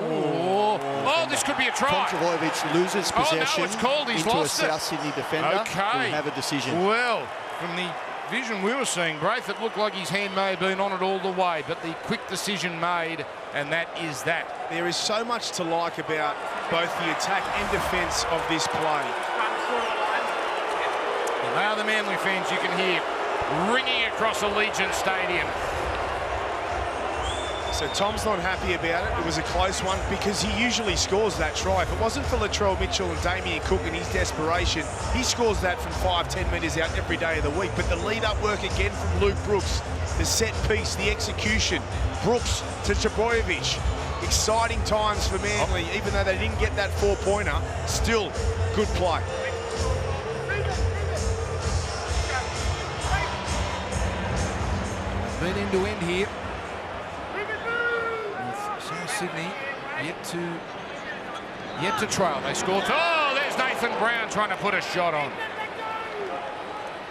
Oh, this could be a try. Tom Trbojevic loses possession it's called. He's into lost a South Sydney defender. Okay. Will have a decision. Well, from the vision we were seeing, Braith, it looked like his hand may have been on it all the way, but the quick decision made, and that is that. There is so much to like about both the attack and defence of this play. And they are the Manly fans you can hear ringing across Allegiant Stadium. So Tom's not happy about it. It was a close one because he usually scores that try. If it wasn't for Latrell Mitchell and Damien Cook and his desperation, he scores that from 5-10 metres out every day of the week. But the lead-up work again from Luke Brooks, the set piece, the execution. Brooks to Trbojevic. Exciting times for Manly, even though they didn't get that 4-pointer. Still, good play. Been end-to-end here. South Sydney yet to trail. They scored. Oh, there's Nathan Brown trying to put a shot on.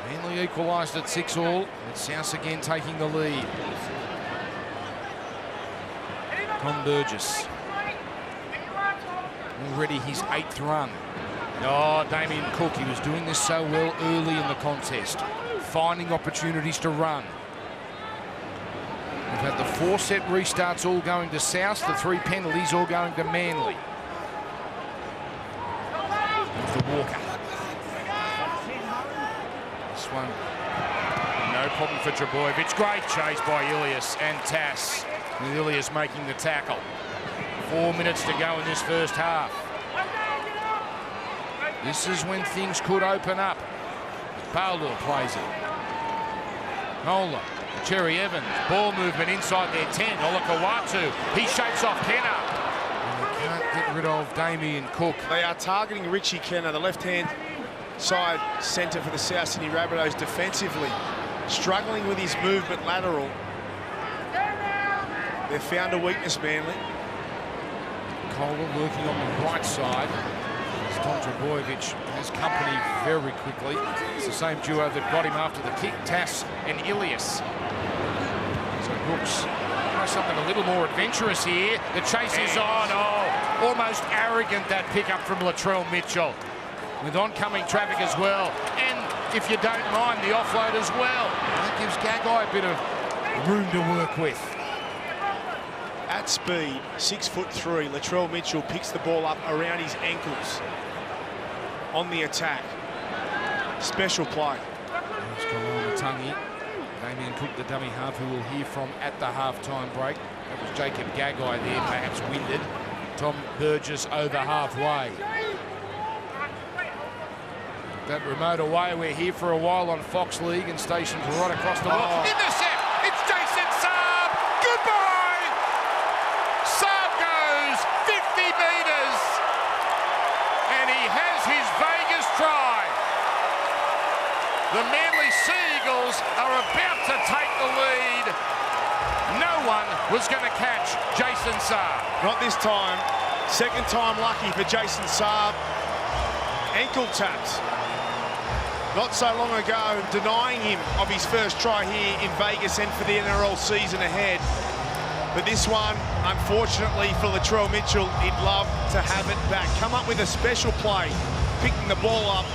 Manly equalised at 6-all. And South again taking the lead. Tom Burgess. Already his 8th run. Oh, Damien Cook, he was doing this so well early in the contest. Finding opportunities to run. We've had the 4 set restarts all going to South, the 3 penalties all going to Manly. For Walker. This one, no problem for Trbojevic. Great chase by Ilias and Tass, with Ilias making the tackle. 4 minutes to go in this first half. This is when things could open up. Barlaw plays it. Nola. Cherry Evans, ball movement inside their 10. Olakau'atu, he shakes off Kenner. And they can't get rid of Damien Cook. They are targeting Richie Kenner, the left-hand side centre for the South Sydney Rabbitohs defensively. Struggling with his movement lateral. They've found a weakness, Manly. Kohler working on the right side. As Tom Trbojevic has company very quickly. It's the same duo that got him after the kick, Tass and Ilias. Brooks tries something a little more adventurous here. The chase is on. Oh, almost arrogant, that pickup from Latrell Mitchell. With oncoming traffic as well. And if you don't mind, the offload as well. That gives Gagai a bit of room to work with. At speed, 6'3", Latrell Mitchell picks the ball up around his ankles on the attack. Special play. It's got on the tongue. Damien Cook, the dummy half, who we'll hear from at the half-time break. That was Jacob Gagai there, perhaps winded. Tom Burgess over halfway. That remote away, we're here for a while on Fox League and stations right across the world. Intercept! It's Jason Saab! Goodbye! Saab goes 50 metres and he has his Vegas try. The Manly Seagulls are about to take the lead. No one was going to catch Jason Saab. Not this time. Second time lucky for Jason Saab. Ankle taps. Not so long ago, denying him of his first try here in Vegas and for the NRL season ahead. But this one, unfortunately for Latrell Mitchell, he'd love to have it back. Come up with a special play, picking the ball up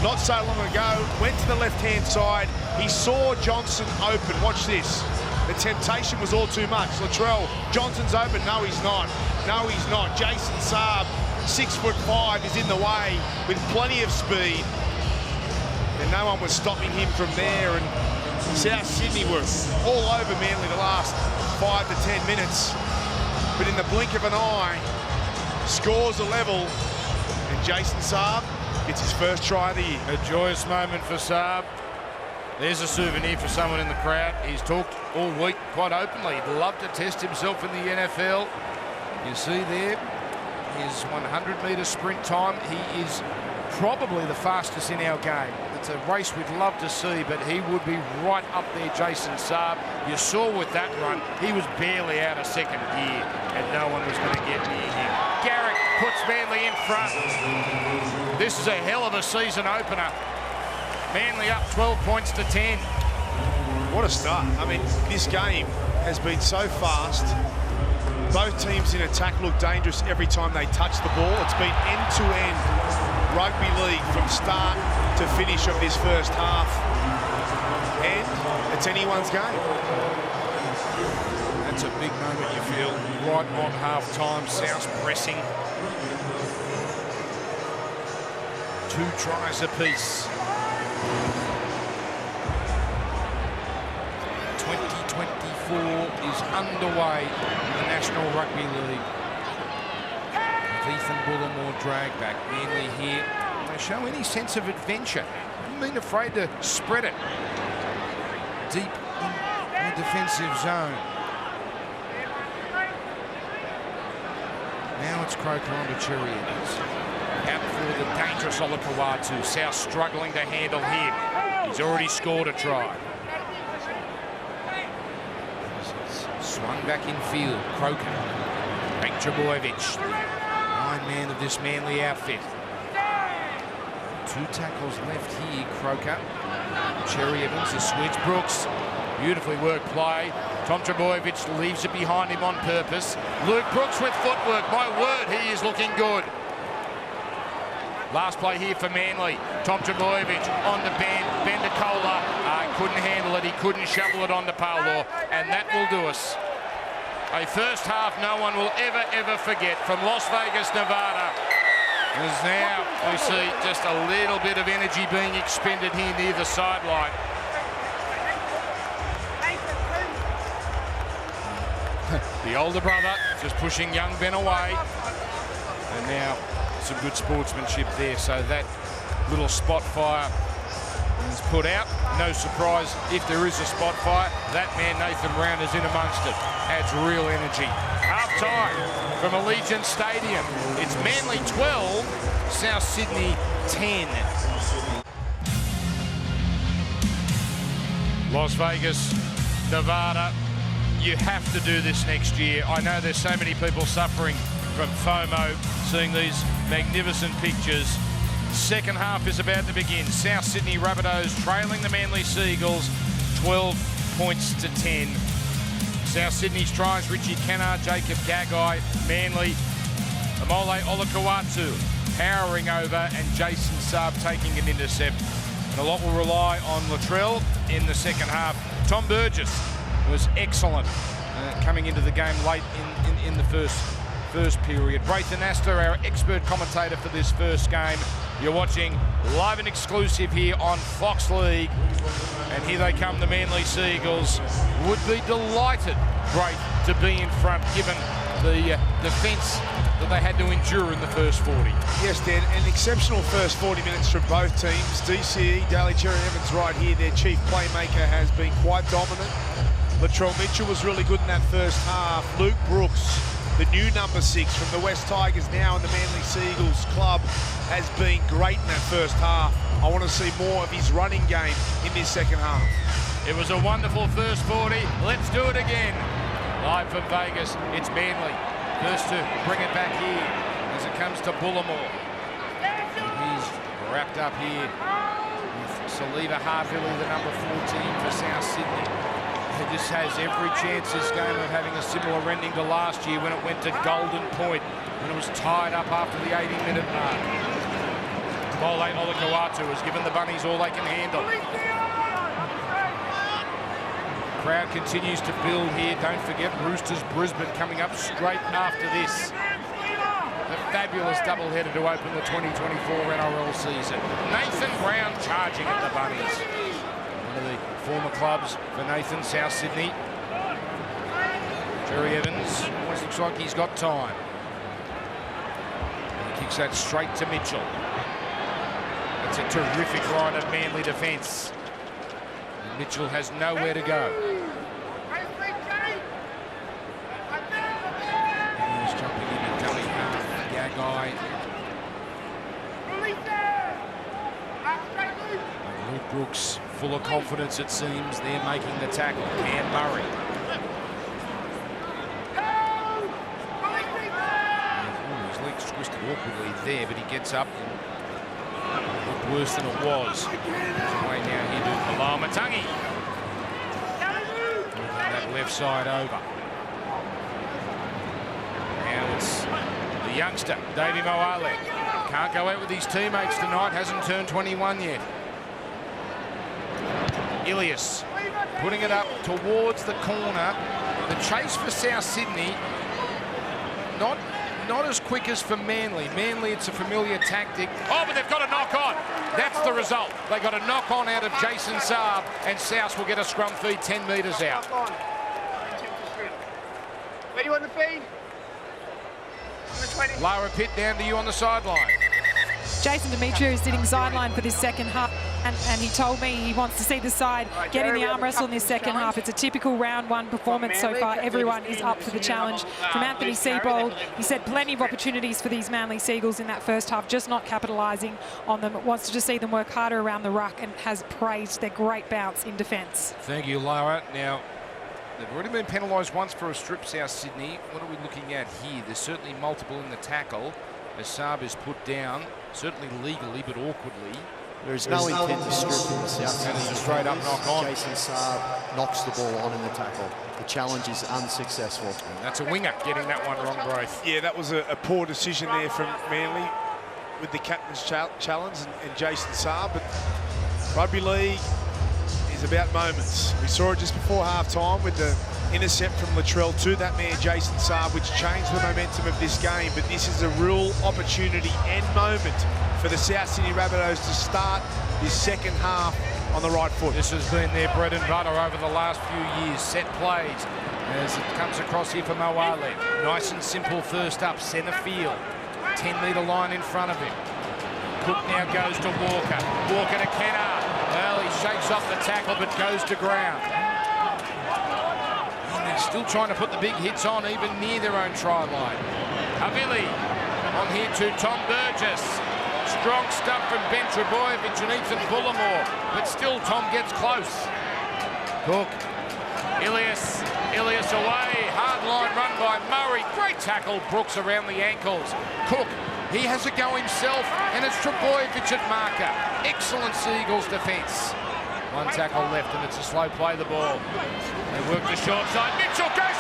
not so long ago, went to the left-hand side. He saw Johnson open. Watch this. The temptation was all too much. Latrell, Johnson's open. No, he's not. No, he's not. Jason Saab, 6'5", is in the way with plenty of speed. And no one was stopping him from there. And South Sydney were all over Manly the last 5 to 10 minutes. But in the blink of an eye, scores a level. And Jason Saab gets his first try of the year. A joyous moment for Saab. There's a souvenir for someone in the crowd. He's talked all week quite openly. He'd love to test himself in the NFL. You see there his 100-metre sprint time. He is probably the fastest in our game. It's a race we'd love to see, but he would be right up there, Jason Saab. You saw with that run, he was barely out of second gear, and no one was going to get near him. Garrick puts Manly in front. This is a hell of a season opener. Manly up 12 points to 10. What a start. I mean, this game has been so fast. Both teams in attack look dangerous every time they touch the ball. It's been end-to-end rugby league from start to finish of this first half. And it's anyone's game. That's a big moment, you feel, right on half-time. South pressing. 2 tries apiece. 2024 is underway in the National Rugby League. With Ethan Bullimore drag back. Manly here. They show any sense of adventure. Haven't been afraid to spread it deep in the defensive zone. Now it's Croker onto Cherry Evans. Out for the dangerous Olakau'atu. South struggling to handle him. He's already scored a try. Swung back in field. Croker. Frank Trebojevic, line man of this Manly outfit. 2 tackles left here. Croker. Cherry Evans, the switch. Brooks. Beautifully worked play. Tom Trebojevic leaves it behind him on purpose. Luke Brooks with footwork. My word, he is looking good. Last play here for Manly. Tom Trebojevic on the Ben DeCola. Couldn't handle it. He couldn't shovel it onto Paolo. And that will do us. A first half no one will ever forget from Las Vegas, Nevada. As now we see just a little bit of energy being expended here near the sideline. The older brother just pushing young Ben away. And now some good sportsmanship there. So that little spot fire is put out. No surprise if there is a spot fire. That man Nathan Brown is in amongst it. Adds real energy. Half time from Allegiant Stadium. It's Manly 12, South Sydney 10. Las Vegas, Nevada. You have to do this next year. I know there's so many people suffering from FOMO, seeing these magnificent pictures. Second half is about to begin. South Sydney Rabbitohs trailing the Manly Seagulls 12 points to 10. South Sydney's tries, Richie Kennard, Jacob Gagai, Manly, Amole Olakau'atu powering over, and Jason Saab taking an intercept. And a lot will rely on Latrell in the second half. Tom Burgess was excellent coming into the game late in the first period. Braithen Astor, our expert commentator for this first game. You're watching live and exclusive here on Fox League. And here they come, the Manly Seagulls. Would be delighted, Braith, to be in front, given the defence that they had to endure in the first 40. Yes, Dan, an exceptional first 40 minutes from both teams. DCE, Daly Cherry Evans right here, their chief playmaker, has been quite dominant. Latrell Mitchell was really good in that first half. Luke Brooks, the new number 6 from the West Tigers, now in the Manly Seagulls club, has been great in that first half. I want to see more of his running game in this second half. It was a wonderful first 40. Let's do it again. Live from Vegas, it's Manly. First to bring it back here as it comes to Bullimore. He's wrapped up here with Saliva Hartfield, the number 14 for South Sydney. This has every chance, this game, of having a similar ending to last year when it went to Golden Point, when it was tied up after the 80-minute mark. Mole Olakau'atu has given the Bunnies all they can handle. Crowd continues to build here. Don't forget Roosters Brisbane coming up straight after this. A fabulous doubleheader to open the 2024 NRL season. Nathan Brown charging at the Bunnies. One of the former clubs for Nathan, South Sydney. Cherry Evans almost looks like he's got time. He kicks that straight to Mitchell. It's a terrific line of Manly defence. Mitchell has nowhere to go. He's jumping into dummy half. Gagai. Luke Brooks, full of confidence it seems. They're making the tackle. Cam Murray. His legs twisted awkwardly there, but he gets up and looked worse than it was. Way down here to Matangi. That left side over. Now it's the youngster, Davey Moale. Can't go out with his teammates tonight, hasn't turned 21 yet. Ilias putting it up towards the corner. The chase for South Sydney, not as quick as for Manly. Manly, it's a familiar tactic. Oh, but they've got a knock on. That's the result. They got a knock on out of Jason Saab, and South will get a scrum feed 10 metres out. Where do you want the feed? Lara Pitt, down to you on the sideline. Jason Demetriou is sitting sideline for this second half, and he told me he wants to see the side get in the arm wrestle in this second half. It's a typical round one performance so far. Everyone is up for the challenge. From Anthony Seibold, he said plenty of opportunities for these Manly Seagulls in that first half, just not capitalising on them. Wants to just see them work harder around the ruck, and has praised their great bounce in defence. Thank you, Lara. Now, they've already been penalised once for a strip, South Sydney. What are we looking at here? There's certainly multiple in the tackle as Saab is put down, certainly legally but awkwardly. There is no intent to strip in the South. And it's a straight up knock on. Jason Saab knocks the ball on in the tackle. The challenge is unsuccessful. And that's a winger getting that one wrong, Braith. Yeah, that was a poor decision there from Manly with the captain's challenge and Jason Saab. But rugby league is about moments. We saw it just before half-time with the intercept from Latrell to that man Jason Saab, which changed the momentum of this game. But this is a real opportunity and moment for the South Sydney Rabbitohs to start this second half on the right foot. This has been their bread and butter over the last few years. Set plays as it comes across here for Moale. Nice and simple first up, centre field. 10-metre line in front of him. Cook now goes to Walker. Walker to Kennard. Well, he shakes off the tackle but goes to ground. And they're still trying to put the big hits on, even near their own try line. Havili on here to Tom Burgess. Strong stuff from Ben Trebojevic and Ethan Bullimore, but still Tom gets close. Cook. Ilias away. Hard line run by Murray. Great tackle. Brooks around the ankles. Cook. He has a go himself, and it's Trebojevic at marker. Excellent Seagulls defence. One tackle left, and it's a slow play the ball. They work the short side. Mitchell goes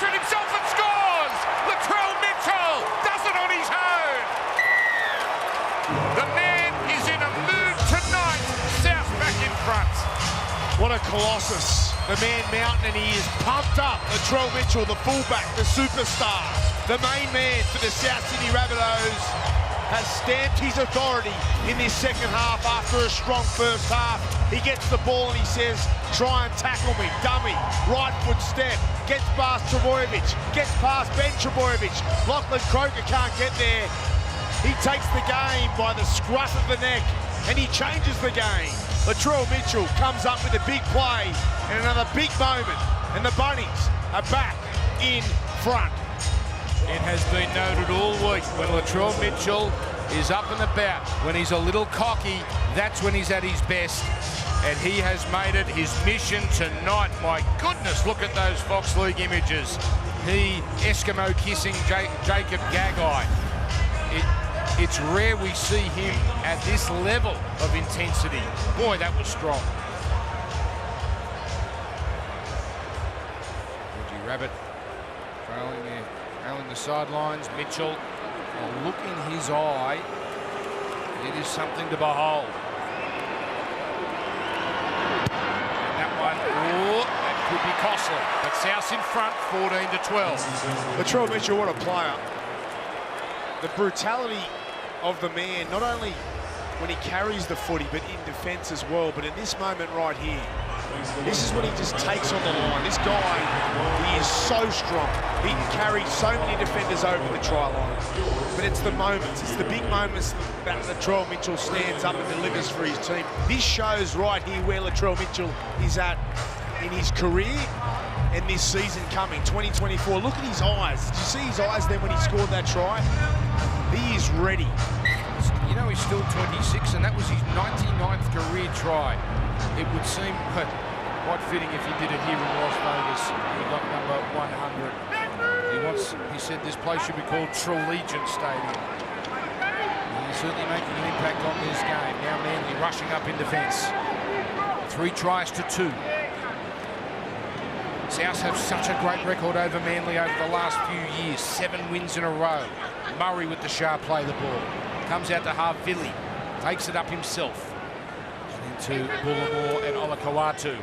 The man is in a mood tonight. South back in front. What a colossus. The man mountain, and he is pumped up. Latrell Mitchell, the fullback, the superstar, the main man for the South Sydney Rabbitohs, has stamped his authority in this second half after a strong first half. He gets the ball and he says, try and tackle me, dummy, right foot step, gets past Trebojevic, gets past Ben Trebojevic. Lachlan Croker can't get there. He takes the game by the scruff of the neck and he changes the game. Latrell Mitchell comes up with a big play and another big moment, and the Bunnies are back in front. It has been noted all week when Latrell Mitchell is up and about, when he's a little cocky, that's when he's at his best. And he has made it his mission tonight. My goodness, look at those Fox League images. He Eskimo kissing Jacob Gagai. It's rare we see him at this level of intensity. Boy, that was strong. Reggie Rabbit trailing the sidelines. Mitchell, a look in his eye. It is something to behold. And that one, that could be costly. But South's in front, 14-12. Latrell Mitchell, what a player. The brutality of the man, not only when he carries the footy, but in defence as well. But in this moment right here, this is when he just takes on the line. This guy, he is so strong. He can carry so many defenders over the try line. But it's the moments, it's the big moments that Latrell Mitchell stands up and delivers for his team. This shows right here where Latrell Mitchell is at in his career and this season coming, 2024. Look at his eyes. Did you see his eyes then when he scored that try? He is ready. You know, he's still 26, and that was his 99th career try. It would seem quite fitting if he did it here in Las Vegas. He got number 100. He said this place should be called Trelegiant Stadium. He's certainly making an impact on this game. Now Manly rushing up in defence. 3 tries to 2. South have such a great record over Manly over the last few years. 7 wins in a row. Murray with the sharp play the ball. Comes out to Havili. Takes it up himself. And into Bullimore and Olakau'atu.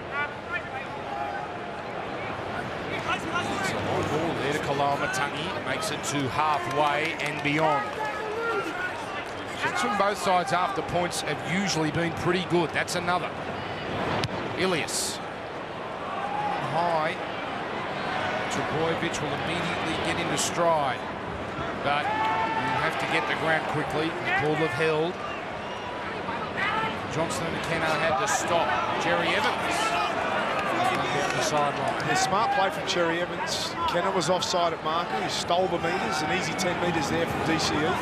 It's a long ball there to Koloamatangi. Makes it to halfway and beyond. Shots from both sides after points have usually been pretty good. That's another. Ilias. High. Trebojevic will immediately get into stride. But you have to get the ground quickly. The ball have held. Johnston and McKenna had to stop Jerry Evans down the sideline. A smart play from Cherry Evans. Kenna was offside at marker. He stole the metres. An easy 10 metres there from DCE.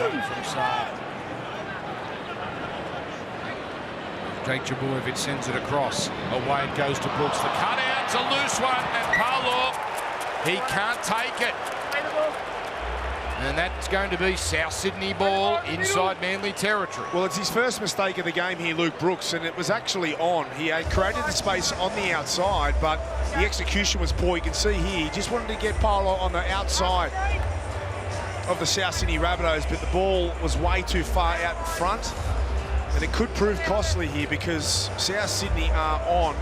From side. Jake Trebojevic sends it across. Away it goes to Brooks. The cutout's a loose one, and Parlour, he can't take it. And that's going to be South Sydney ball inside Manly territory. Well, it's his first mistake of the game here, Luke Brooks, and it was actually on. He had created the space on the outside, but the execution was poor. You can see here, he just wanted to get Parlour on the outside of the South Sydney Rabbitohs, but the ball was way too far out in front. And it could prove costly here because South Sydney are on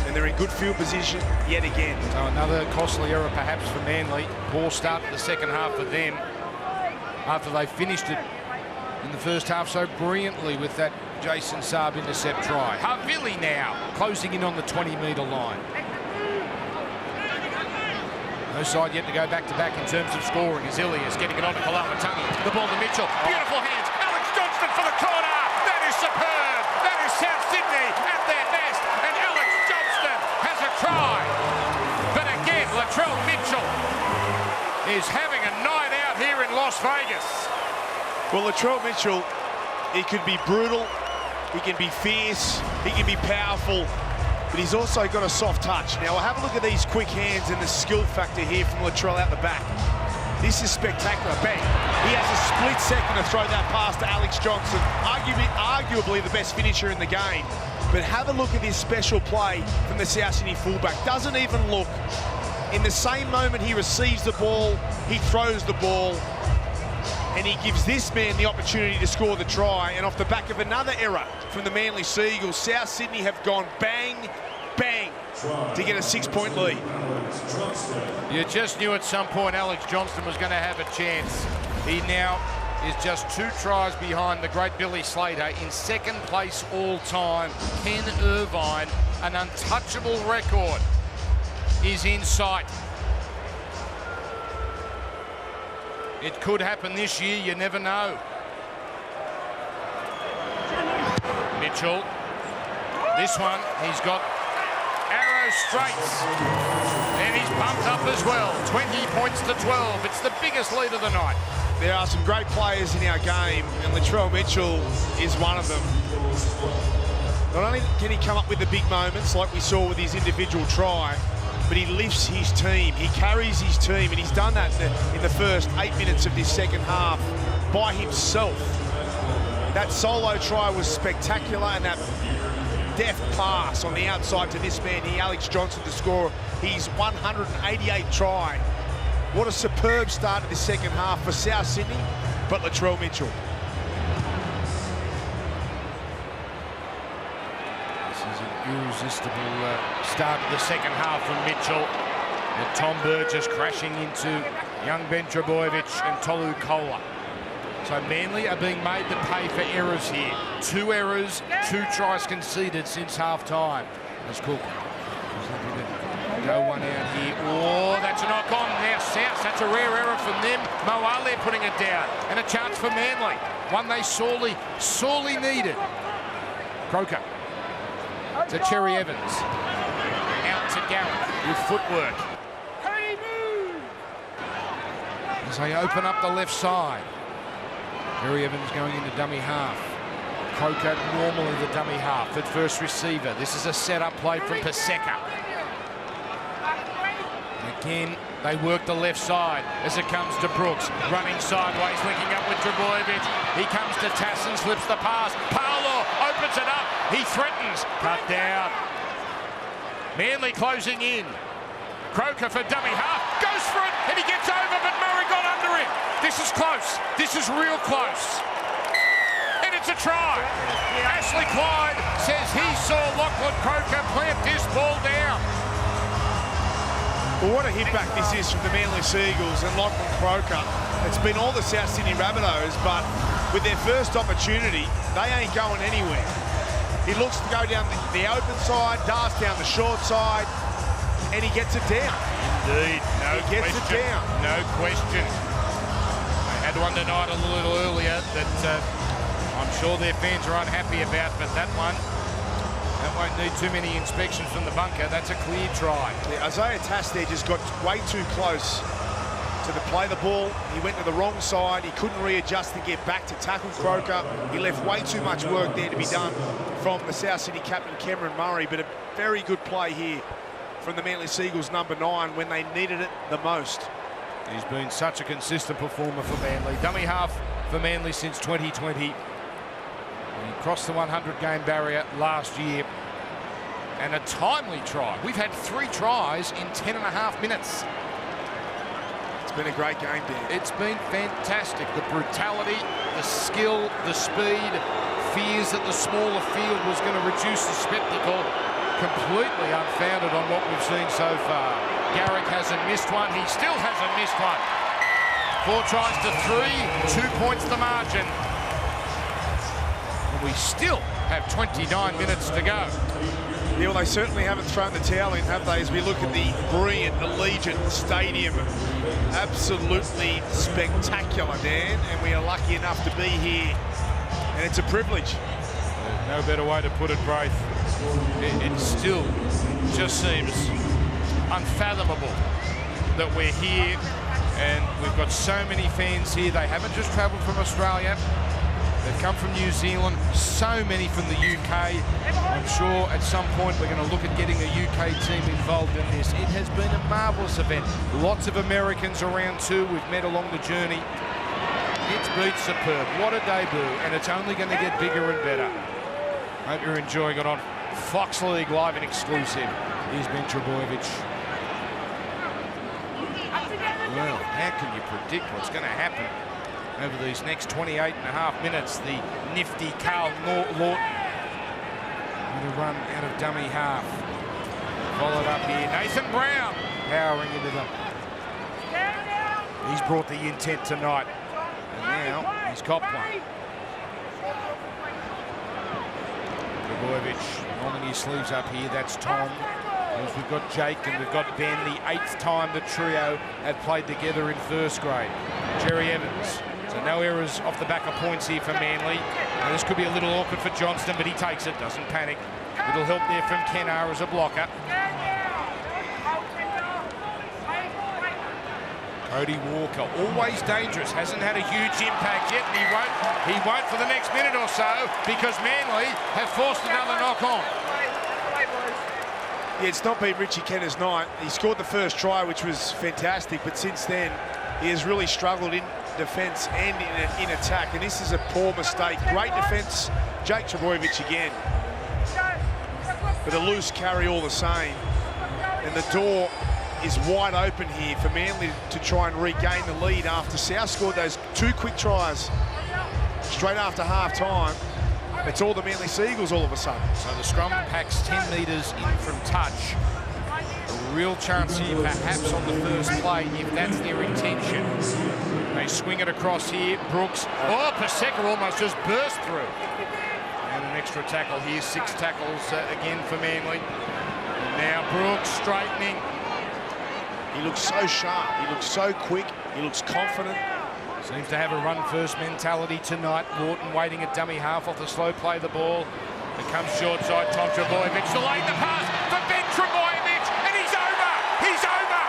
and they're in good field position yet again. So another costly error perhaps for Manly. Poor start to the second half for them after they finished it in the first half so brilliantly with that Jason Saab intercept try. Havili now closing in on the 20-metre line. No side yet to go back-to-back in terms of scoring. As Ilias getting it on to Koloamatangi. The ball to Mitchell. Beautiful hands. Alex Johnston for the corner. That is superb. That is South Sydney at their best. And Alex Johnston has a try. But again, Latrell Mitchell is having a night out here in Las Vegas. Well, Latrell Mitchell, he could be brutal, he can be fierce, he can be powerful, but he's also got a soft touch. Now, we'll have a look at these quick hands and the skill factor here from Latrell out the back. This is spectacular. Bang. He has a split second to throw that pass to Alex Johnston, arguably the best finisher in the game. But have a look at this special play from the South Sydney fullback. Doesn't even look. In the same moment he receives the ball, he throws the ball. and he gives this man the opportunity to score the try. And off the back of another error from the Manly Seagulls, South Sydney have gone bang, bang to get a 6-point lead. You just knew at some point Alex Johnston was going to have a chance. He now is just 2 tries behind the great Billy Slater in 2nd place all time. Ken Irvine, an untouchable record, is in sight. It could happen this year, you never know. Mitchell, this one, he's got arrow straights, and he's pumped up as well. 20 points to 12. It's the biggest lead of the night. There are some great players in our game, and Latrell Mitchell is one of them. Not only can he come up with the big moments like we saw with his individual try, but he lifts his team, he carries his team, and he's done that in the first 8 minutes of this second half by himself. That solo try was spectacular, and that deft pass on the outside to this man here, Alex Johnston, to score his 188th try. What a superb start to the second half for South Sydney, but Latrell Mitchell. This is an irresistible start to the second half from Mitchell. And Tom Burgess crashing into young Ben Trebojevic and Tolu Kola. So Manly are being made to pay for errors here. 2 errors, 2 tries conceded since half-time. That's cool. Go one out here. Oh, that's a knock on. Now South, that's a rare error from them. Moale putting it down. And a chance for Manly. One they sorely, sorely needed. Croker to Cherry Evans. Out to Garrick with footwork. As they open up the left side. Cherry Evans going into dummy half. Croker normally the dummy half at first receiver. This is a set-up play from Paseka. Again, they work the left side as it comes to Brooks. Running sideways, linking up with Trebojevic. He comes to Tassin, slips the pass. Paolo opens it up. He threatens. Cut down. Manly closing in. Croker for dummy half. Goes for it, and he gets over, but Murray got under him. This is close. This is real close. And it's a try. Ashley Clyde says he saw Lachlan Croker plant this ball down. Well, what a hit back this is from the Manly Seagulls and Lachlan Croker. It's been all the South Sydney Rabbitohs, but with their first opportunity, they ain't going anywhere. He looks to go down the open side, darts down the short side, and he gets it down. Indeed, no question. He gets it down. No question. They had one tonight a little earlier that I'm sure their fans are unhappy about, but that one, that won't need too many inspections from the bunker. That's a clear try. Yeah, Isaiah Tass there just got way too close to play the ball. He went to the wrong side. He couldn't readjust and get back to tackle Croker. He left way too much work there to be done from the South Sydney captain, Cameron Murray, but a very good play here from the Manly Seagulls number 9 when they needed it the most. He's been such a consistent performer for Manly. Dummy half for Manly since 2020. He crossed the 100-game barrier last year. And a timely try. We've had 3 tries in 10.5 minutes. It's been a great game, Dan. It's been fantastic. The brutality, the skill, the speed, fears that the smaller field was going to reduce the spectacle. Completely unfounded on what we've seen so far. Garrick hasn't missed one. He still hasn't missed one. 4 tries to 3, 2 points the margin. And we still have 29 minutes to go. Yeah, well, they certainly haven't thrown the towel in, have they? As we look at the brilliant Allegiant Stadium. Absolutely spectacular, Dan. And we are lucky enough to be here. And it's a privilege. No better way to put it, Braith. It still just seems unfathomable that we're here and we've got so many fans here. They haven't just travelled from Australia. They've come from New Zealand, so many from the UK. I'm sure at some point we're going to look at getting a UK team involved in this. It has been a marvellous event. Lots of Americans around too. We've met along the journey. It's been superb. What a debut, and it's only going to get bigger and better. Hope you're enjoying it on Fox League Live and exclusive. Here's Ben Trebojevic. Well, how can you predict what's going to happen over these next 28.5 minutes. The nifty Carl Lawton with a run out of dummy half. Followed up here, Nathan Brown powering into them. He's brought the intent tonight. And now he's copped one. Trbojevic rolling his sleeves up here. That's Tom. As we've got Jake and we've got Ben, the 8th time the trio have played together in first grade. Jerry Evans. So no errors off the back of points here for Manly. Now this could be a little awkward for Johnston, but he takes it, doesn't panic. Little help there from Kennar as a blocker. Cody Walker, always dangerous, hasn't had a huge impact yet, and he won't for the next minute or so because Manly have forced another knock on. Yeah, it's not been Richie Kenner's night. He scored the first try, which was fantastic, but since then he has really struggled in defence and in attack, and this is a poor mistake. Great defence, Jake Trbojevic again, but a loose carry all the same, and the door is wide open here for Manly to try and regain the lead after South scored those 2 quick tries straight after half-time. It's all the Manly Seagulls all of a sudden. So the scrum packs 10 metres in from touch. A real chance here perhaps on the first play if that's their intention. They swing it across here. Brooks. Oh, Paseka almost just burst through. And an extra tackle here. 6 tackles again for Manly. And now Brooks straightening. He looks so sharp, he looks so quick, he looks confident. Seems to have a run-first mentality tonight. Lawton waiting at dummy half off the slow play the ball. It comes short side, Tom Trbojevic delayed the pass for Ben Trbojevic, and he's over! He's over!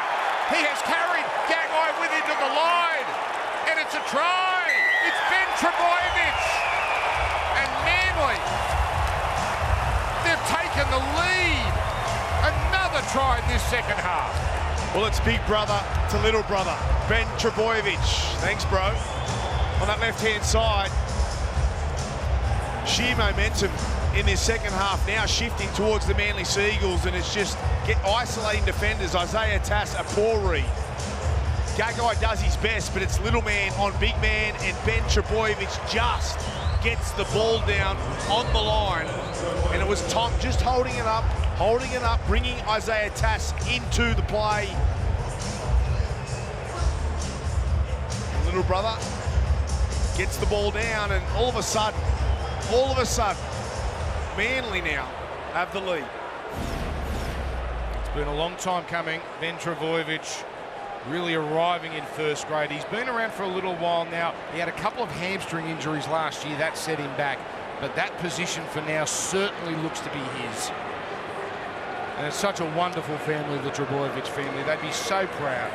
He has carried Gagai with him to the line, and it's a try! It's Ben Trbojevic! And Manly, they've taken the lead! Another try in this second half. Well, it's big brother to little brother, Ben Trbojevic. Thanks, bro. On that left-hand side, sheer momentum in this second half, now shifting towards the Manly Seagulls, and it's just isolating defenders. Isaiah Tass, a poor read. Gagai does his best, but it's little man on big man, and Ben Trbojevic just gets the ball down on the line, and it was Tom just holding it up, bringing Isaiah Tass into the play. And little brother gets the ball down, and all of a sudden, Manly now have the lead. It's been a long time coming. Ben Trbojevic really arriving in first grade. He's been around for a little while now. He had a couple of hamstring injuries last year. That set him back. But that position for now certainly looks to be his. And it's such a wonderful family, the Trbojevic family. They'd be so proud.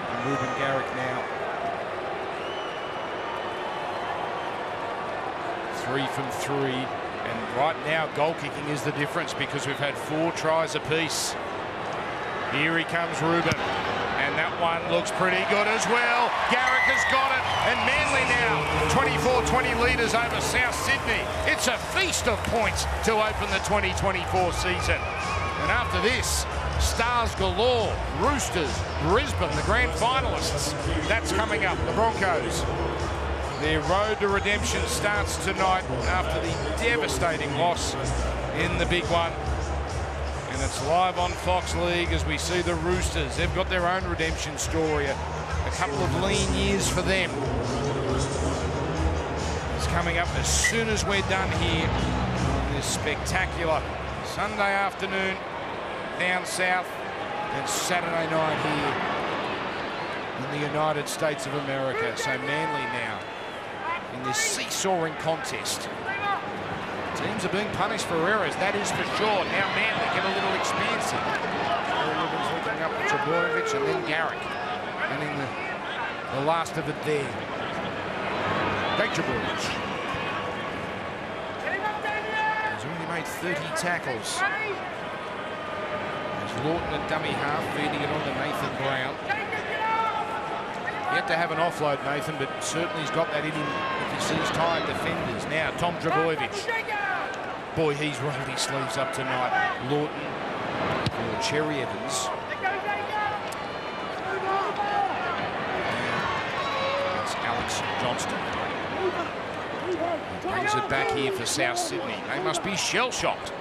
And Ruben Garrick now. 3 from 3. And right now, goal kicking is the difference because we've had 4 tries apiece. Here he comes, Ruben. And that one looks pretty good as well. Garrick has got it. And Manly now 24-20 leaders over South Sydney. It's a feast of points to open the 2024 season. And after this, stars galore. Roosters, Brisbane, the grand finalists. That's coming up. The Broncos. Their road to redemption starts tonight after the devastating loss in the big one. And it's live on Fox League as we see the Roosters. They've got their own redemption story. A couple of lean years for them. It's coming up as soon as we're done here on this spectacular Sunday afternoon down south and Saturday night here in the United States of America. So Manly now in this seesawing contest. Teams are being punished for errors, that is for sure. Now Manly get a little expansive. Gary Evans looking up at Trbojevic and then Garrick. And in the last of it there. Jake Trbojevic. He's already made 30 tackles. There's Lawton at dummy half, feeding it on to Nathan Brown. He had to have an offload, Nathan, but certainly he's got that in him if he sees tired defenders. Now, Tom Trbojevic. Boy, he's rolled his sleeves up tonight. Lawton for Cherry Evans. Alex Johnston. He brings it back here for South Sydney. They must be shell-shocked.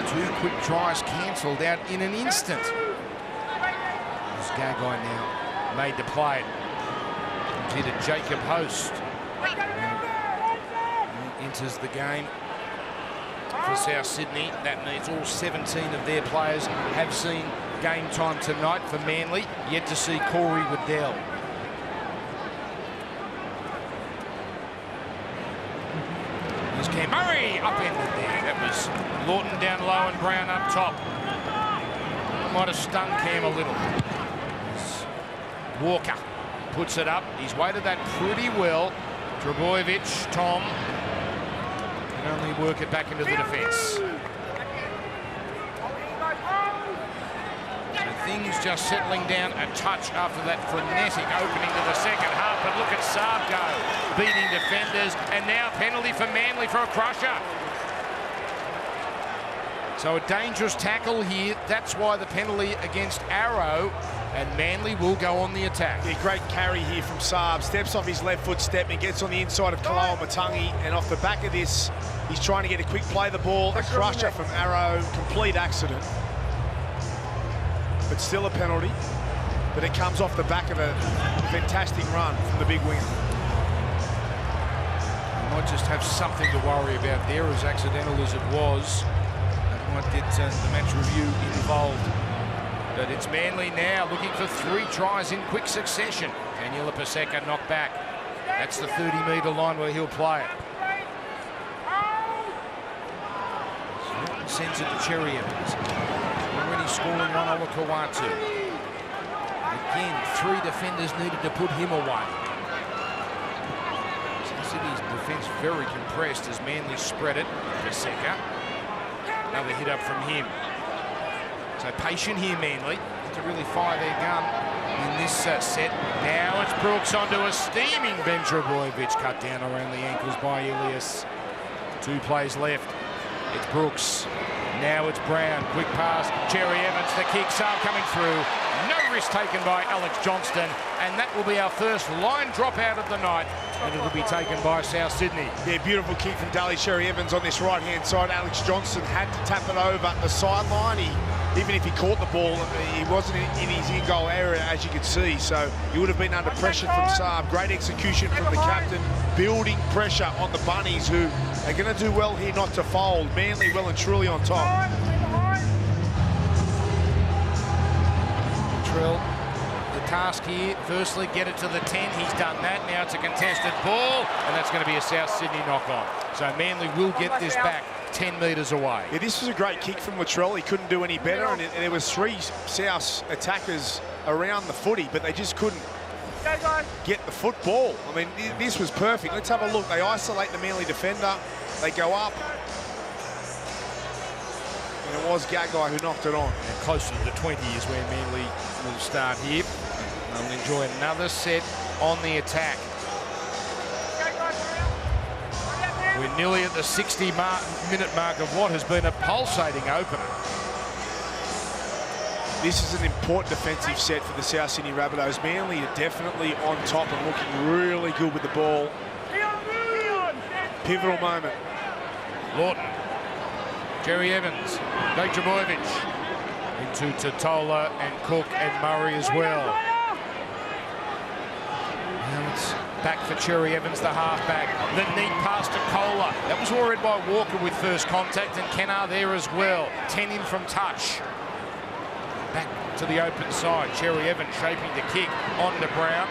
2 quick tries cancelled out in an instant. As Gagai now made the play. Here to Jacob Host. He enters the game for South Sydney. That means all 17 of their players have seen game time tonight for Manly. Yet to see Corey Waddell. Here's Cam Murray up-ended there. That was Lawton down low and Brown up top. Might have stung Cam a little. Walker puts it up. He's weighted that pretty well. Trebojevic, Tom, can only work it back into the defence. And things just settling down a touch after that frenetic opening to the second half. But look at Saab go, beating defenders, and now penalty for Manly for a crusher. So a dangerous tackle here. That's why the penalty against Arrow, and Manly will go on the attack. Yeah, great carry here from Saab. Steps off his left foot step and gets on the inside of Kaloa Matangi, and off the back of this, he's trying to get a quick play the ball. A crusher from Arrow, complete accident. But still a penalty. But it comes off the back of a fantastic run from the big winger. Might just have something to worry about there, as accidental as it was. Might get the match review involved. But it's Manly now looking for 3 tries in quick succession. Daniela Paseka knocked back. That's the 30-metre line where he'll play it. Sends it to Cherry Evans. Already scoring one over Kawatu. Again, 3 defenders needed to put him away. City's defence very compressed as Manly spread it. Paseka. Another hit up from him. So patient here, Manly, to really fire their gun in this set. Now it's Brooks onto a steaming Ben Trebojevic, cut down around the ankles by Ilias. 2 plays left. It's Brooks. Now it's Brown. Quick pass. Cherry Evans, the kick. Saab coming through. No risk taken by Alex Johnston. And that will be our first line dropout of the night. And it'll be taken by South Sydney. Yeah, beautiful kick from Daly Cherry Evans on this right-hand side. Alex Johnston had to tap it over the sideline. Even if he caught the ball, he wasn't in his in-goal area, as you could see. So he would have been under pressure from Saab. Great execution from the captain, building pressure on the Bunnies, who are going to do well here not to fold. Manly well and truly on top. Latrell, the task here, firstly, get it to the 10. He's done that. Now it's a contested ball, and that's going to be a South Sydney knock-on. So Manly will get this back 10 metres away. Yeah, this was a great kick from Latrell. He couldn't do any better, and there was 3 South attackers around the footy, but they just couldn't get the football. I mean, this was perfect. Let's have a look. They isolate the Manly defender. They go up. And it was Gagai who knocked it on. And closer to the 20 is where Manly will start here. They'll enjoy another set on the attack. We're nearly at the 60-minute mark of what has been a pulsating opener. This is an important defensive set for the South Sydney Rabbitohs. Manly are definitely on top and looking really good with the ball. Pivotal moment. Lawton, Cherry Evans, Gagai Trebojevic, into Totola and Cook and Murray as well. Now it's back for Cherry Evans, the halfback. The neat pass to Kohler. That was all read by Walker with first contact, and Kennar there as well. 10 in from touch. Back to the open side. Cherry Evans shaping the kick on to Brown.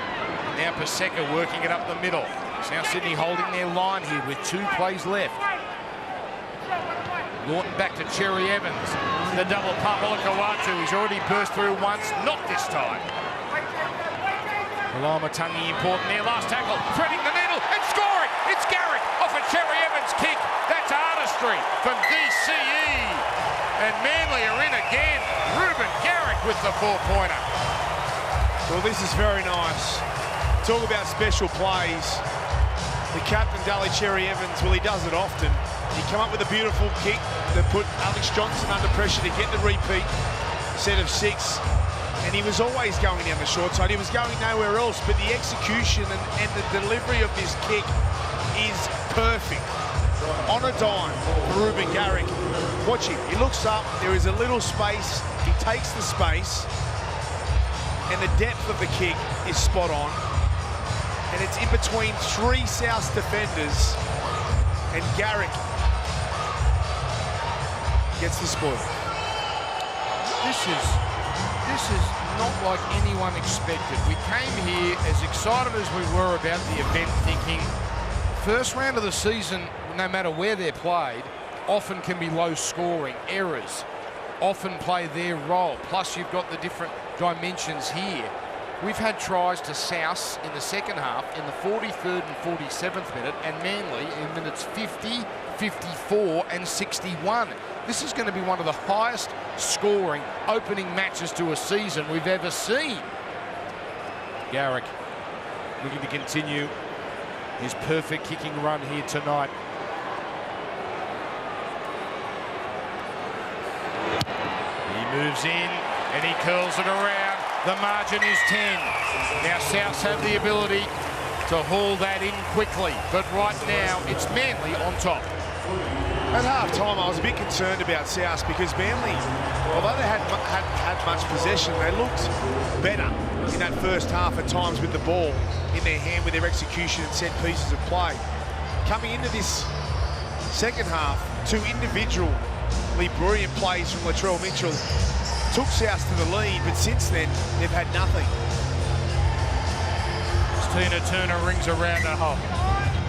Now Paseka working it up the middle. South Sydney holding their line here with 2 plays left. Lawton back to Cherry Evans. The double pump, Olakawatu. He's already burst through once, not this time. Matangi important there. Last tackle, threading the needle and scoring. It's Garrick off a Cherry Evans kick. That's artistry from DCE. And Manly are in again. Ruben Garrick with the 4-pointer. Well, this is very nice. Talk about special plays. The captain, Daly Cherry Evans, well, he does it often. He come up with a beautiful kick that put Alex Johnston under pressure to get the repeat. Set of 6. and he was always going down the short side. He was going nowhere else, but the execution and the delivery of this kick is perfect. On a dime for Ruben Garrick. Watch him. He looks up. There is a little space. He takes the space, and the depth of the kick is spot on. And it's in between 3 South defenders, and Garrick gets the spoil. This is not like anyone expected. We came here as excited as we were about the event, thinking first round of the season, no matter where they're played, often can be low scoring. Errors often play their role. Plus you've got the different dimensions here. We've had tries to South in the second half in the 43rd and 47th minute, and Manly in minutes 50, 54 and 61. This is going to be one of the highest scoring opening matches to a season we've ever seen. Garrick looking to continue his perfect kicking run here tonight. He moves in and he curls it around. The margin is 10. Now Souths have the ability to haul that in quickly, but right now it's Manly on top. At half-time, I was a bit concerned about South because Manly, although they hadn't had much possession, they looked better in that first half at times with the ball in their hand, with their execution and set pieces of play. Coming into this second half, 2 individually brilliant plays from Latrell Mitchell took South to the lead, but since then, they've had nothing. Tina Turner rings around the hop.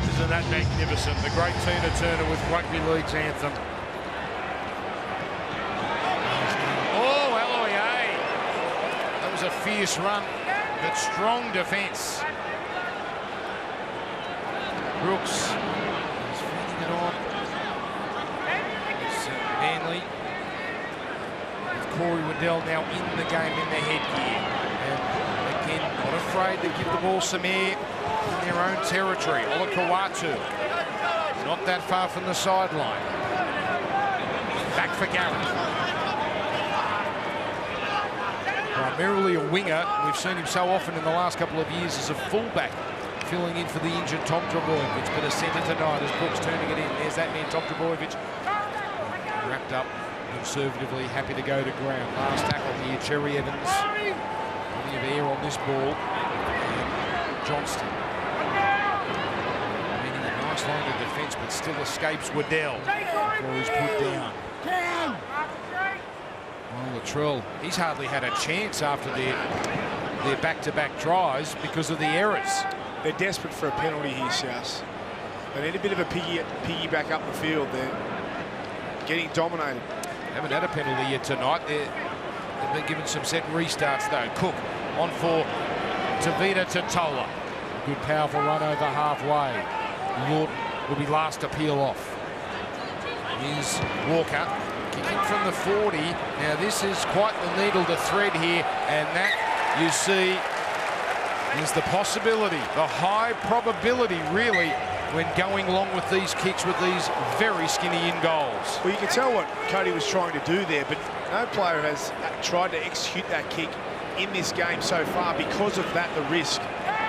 Isn't that magnificent? The great Tina Turner with Rugby League's anthem. Oh, Aloye. That was a fierce run, but strong defence. Brooks is feeding it on. It's Manly. With Corey Waddell now in the game in the headgear. And again, not afraid to give the ball some air in their own territory. Olakau'atu, not that far from the sideline. Back for Garrick. Primarily a winger. We've seen him so often in the last couple of years as a fullback, filling in for the injured Tom Trbojevic, but a centre tonight as Brooks turning it in. There's that man, Tom Trbojevic. Wrapped up conservatively, happy to go to ground. Last tackle here, Cherry Evans. Plenty of air on this ball. And Johnston. Meaning a nice line of defence, but still escapes Waddell before he's put down. Well, Latrell, he's hardly had a chance after their back-to-back tries because of the errors. They're desperate for a penalty here, South. They need a bit of a piggyback up the field. They're getting dominated. Haven't had a penalty yet tonight. They've been given some set restarts though. Cook on for Tavita Totola. Good powerful run over halfway. Lord will be last to peel off. Here's Walker kicking from the 40. Now this is quite the needle to thread here, and that you see is the possibility, the high probability really, when going along with these kicks with these very skinny in goals. Well, you can tell what Cody was trying to do there, but no player has tried to execute that kick in this game so far because of that, the risk.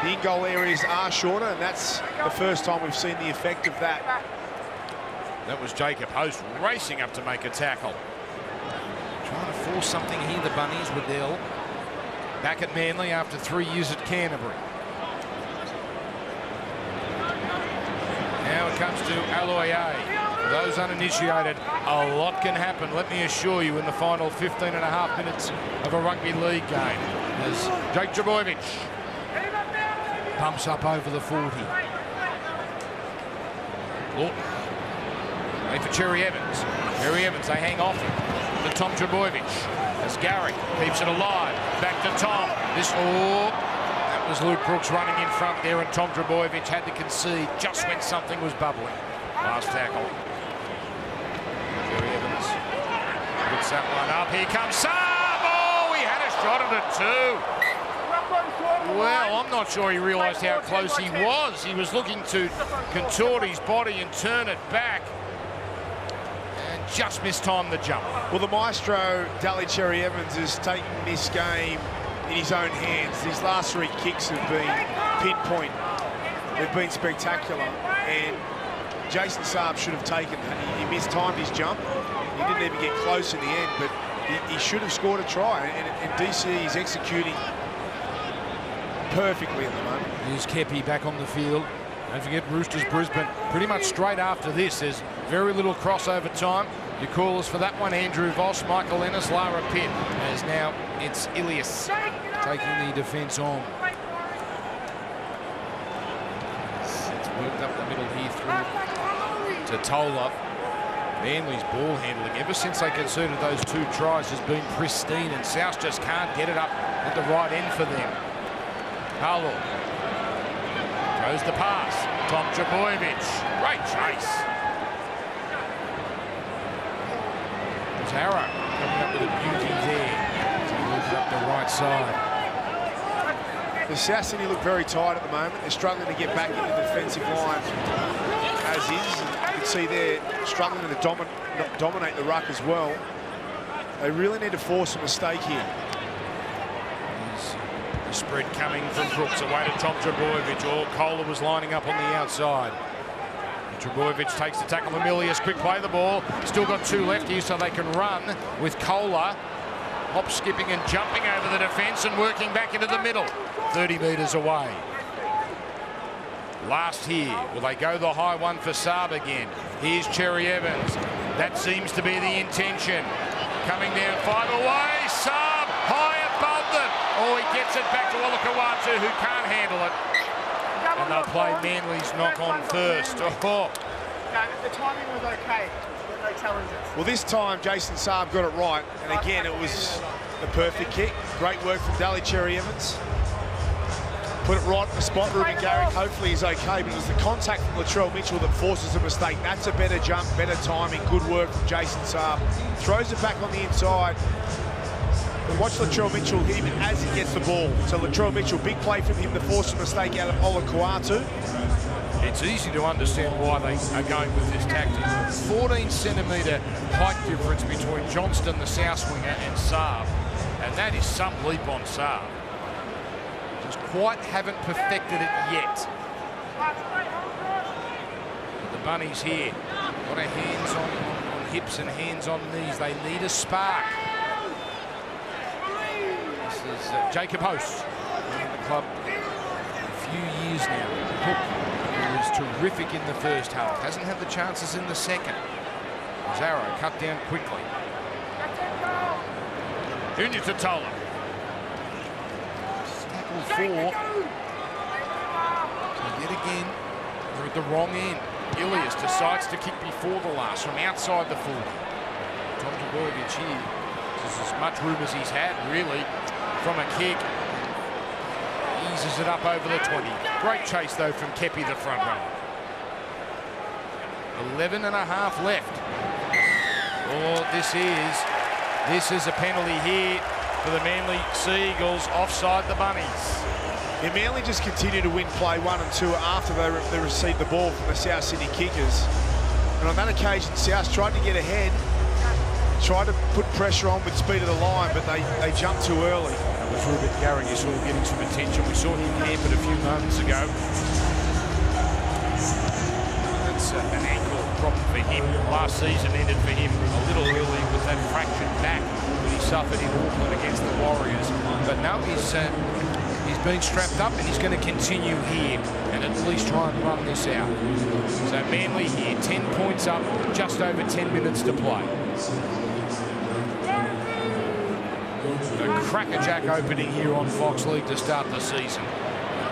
The in-goal areas are shorter, and that's the first time we've seen the effect of that. That was Jacob Host racing up to make a tackle. Trying to force something here, the Bunnies, Waddell. Back at Manly after 3 years at Canterbury. Now it comes to Aloye. For those uninitiated, a lot can happen, let me assure you, in the final 15.5 minutes of a rugby league game. As Jake Trbojevic pumps up over the 40. Look. Wait for Cherry Evans. Cherry Evans, they hang off him. To Tom Trbojevic. As Garrick keeps it alive. Back to Tom. That was Luke Brooks running in front there, and Tom Trbojevic had to concede just when something was bubbling. Last tackle. Cherry Evans puts that one up. Here comes Sam. Oh, he had a shot at it too. Well, I'm not sure he realised how close he was. He was looking to contort his body and turn it back. Just mistimed the jump. Well, the maestro, Dally Cherry Evans, is taking this game in his own hands. These last 3 kicks have been pinpoint. They've been spectacular. And Jason Saab should have taken that. He mistimed his jump. He didn't even get close in the end, but he should have scored a try. And DC is executing perfectly at the moment. Here's Kepi back on the field. Don't forget Roosters Brisbane pretty much straight after this. There's very little crossover time. Your callers for that one, Andrew Voss, Michael Ennis, Lara Pitt. As now it's Ilias taking the defence on. It's worked up the middle here through to Tola. Manly's ball handling ever since they conceded those 2 tries has been pristine, and South just can't get it up at the right end for them. Harlow goes the pass. Tom Trbojevic, great chase. Tara coming up with a beauty there. So he moves up the right side. The South Sydney look very tight at the moment. They're struggling to get back into the defensive line as is. You can see they're struggling to dominate the ruck as well. They really need to force a mistake here. The spread coming from Brooks away to Tom Trbojevic. Kohler was lining up on the outside. Trbojevic takes the tackle from Ilias. Quick play the ball. Still got 2 left here so they can run with Kohler hop, skipping and jumping over the defence and working back into the middle. 30 metres away. Last here. Will they go the high one for Saab again? Here's Cherry Evans. That seems to be the intention. Coming down 5 away. Saab high above them. Oh, he gets it back to Olakau'atu, who can't handle it. And they'll play Manly's knock on first. Oh. No, the timing was okay. No challenges. Well, this time Jason Saab got it right, and again it was the perfect kick. Great work from Daly Cherry Evans. Put it right in the spot. Ruben Garrick hopefully is okay, but it was the contact from Latrell Mitchell that forces a mistake. That's a better jump, better timing, good work from Jason Saab. Throws it back on the inside. But watch Latrell Mitchell even as he gets the ball. So Latrell Mitchell, big play from him to force a mistake out of Olakau'atu. It's easy to understand why they are going with this tactic. 14-centimetre height difference between Johnston, the south winger, and Saab. And that is some leap on Saab. Just quite haven't perfected it yet. But the Bunnies here, got a hands on hips and hands on knees. They need a spark. This is Jacob Host in the club a few years now. Hook was terrific in the first half. Hasn't had the chances in the second. Zarro cut down quickly. Junior Totola. Tackle 4. So yet again, they're at the wrong end. Ilias decides to kick before the last from outside the 40. Tom Trbojevic here. This is as much room as he's had, really, from a kick. Eases it up over the 20. Great chase, though, from Kepi, the front runner. 11 and a half left. Oh, this is a penalty here for the Manly Seagulls, offside the Bunnies. Yeah, Manly just continue to win play 1 and 2 after they received the ball from the South Sydney kickers. And on that occasion, South tried to get ahead, tried to put pressure on with speed of the line, but they jumped too early. That was Ruben Garrick, you saw getting some attention. We saw him hampered a few moments ago. That's an ankle problem for him. Last season ended for him a little early with that fractured back that he suffered in Auckland against the Warriors. But now he's been strapped up and he's going to continue here and at least try and run this out. So Manly here, 10 points up, just over 10 minutes to play. A crackerjack opening here on Fox League to start the season.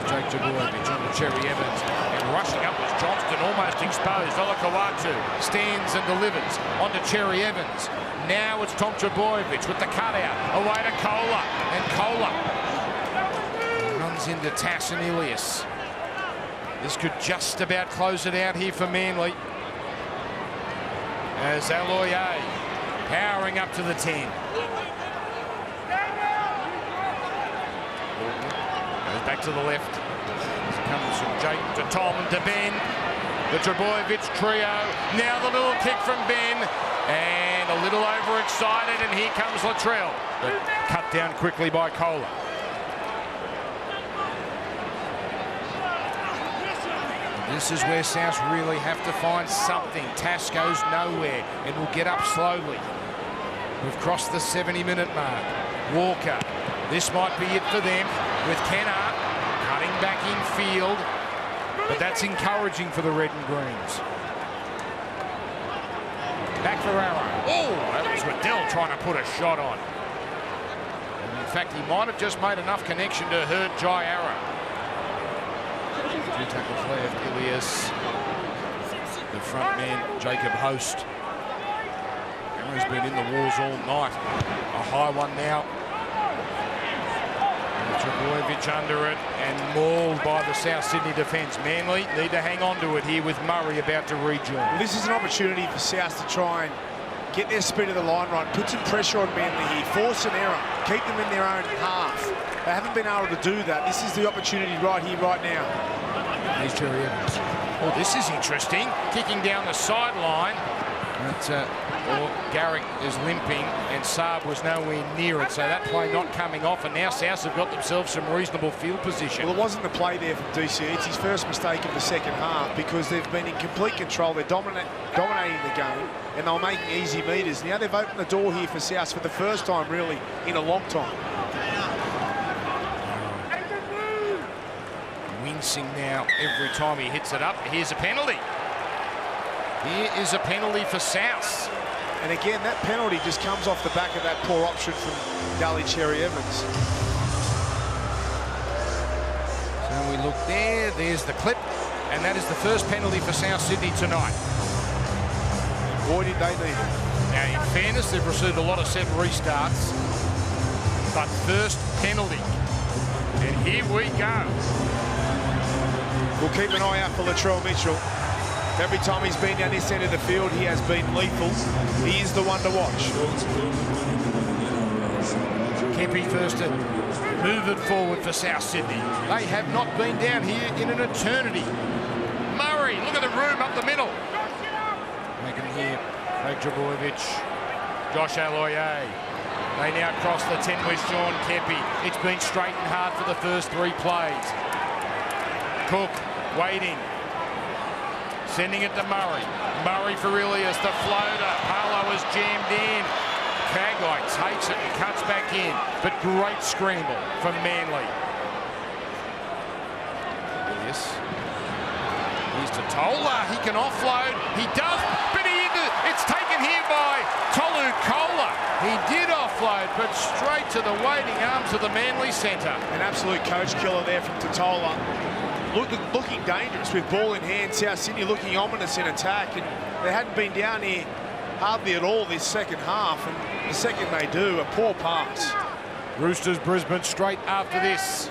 Jake Trbojevic on to Cherry Evans, and rushing up was Johnston, almost exposed. Olakau'atu stands and delivers onto Cherry Evans. Now it's Tom Trbojevic with the cutout away to Kohler, and Kohler runs into Tass and Ilias. This could just about close it out here for Manly. As Aloye powering up to the 10. Goes back to the left. This comes from Jake to Tom to Ben. The Trbojevic trio. Now the little kick from Ben. And a little overexcited, and here comes Latrell. But cut down quickly by Kohler. This is where South really have to find something. Tass goes nowhere and will get up slowly. We've crossed the 70-minute mark. Walker, this might be it for them with Kenner cutting back in field, but that's encouraging for the red and greens. Back for Arrow. Oh, that was Waddell trying to put a shot on. And in fact, he might have just made enough connection to hurt Jai Arrow. Two tackles left. Ilias, the front man, Jacob Host. Arrow's been in the wars all night. A high one now. Trbojevic under it and mauled by the South Sydney defence. Manly need to hang on to it here with Murray about to rejoin. Well, this is an opportunity for South to try and get their speed of the line right, put some pressure on Manly here, force an error, keep them in their own half. They haven't been able to do that. This is the opportunity right here, right now. Here's Cherry Evans. Oh, this is interesting. Kicking down the sideline. But Garrick is limping and Saab was nowhere near it, so that play not coming off, and now South have got themselves some reasonable field position. Well, it wasn't the play there from DC. It's his first mistake of the second half because they've been in complete control. They're dominating the game and they were making easy meters. Now they've opened the door here for South for the first time really in a long time. Wincing now every time he hits it up. Here's a penalty. Here is a penalty for South. And again, that penalty just comes off the back of that poor option from Gully Cherry Evans. So we look there, there's the clip, and that is the first penalty for South Sydney tonight. Boy, did they need it. Now, in fairness, they've received a lot of set restarts, but first penalty. And here we go. We'll keep an eye out for Latrell Mitchell. Every time he's been down this end of the field, he has been lethal. He is the one to watch. Kepi first to move it forward for South Sydney. They have not been down here in an eternity. Murray, look at the room up the middle. They can hear Craig Trbojevic, Josh Aloye. They now cross the 10 with Sean Kepi. It's been straight and hard for the first three plays. Cook waiting. Sending it to Murray. Murray for Ilias, the floater. Paulo is jammed in. Gagai takes it and cuts back in. But great scramble from Manly. Ilias. Here's to Tola. He can offload. He does. But it's taken here by Tolu Kola. He did offload, but straight to the waiting arms of the Manly centre. An absolute coach killer there from Totola. Looking dangerous with ball in hand. South Sydney looking ominous in attack, and they hadn't been down here hardly at all this second half, and the second they do, a poor pass. Roosters Brisbane straight after this.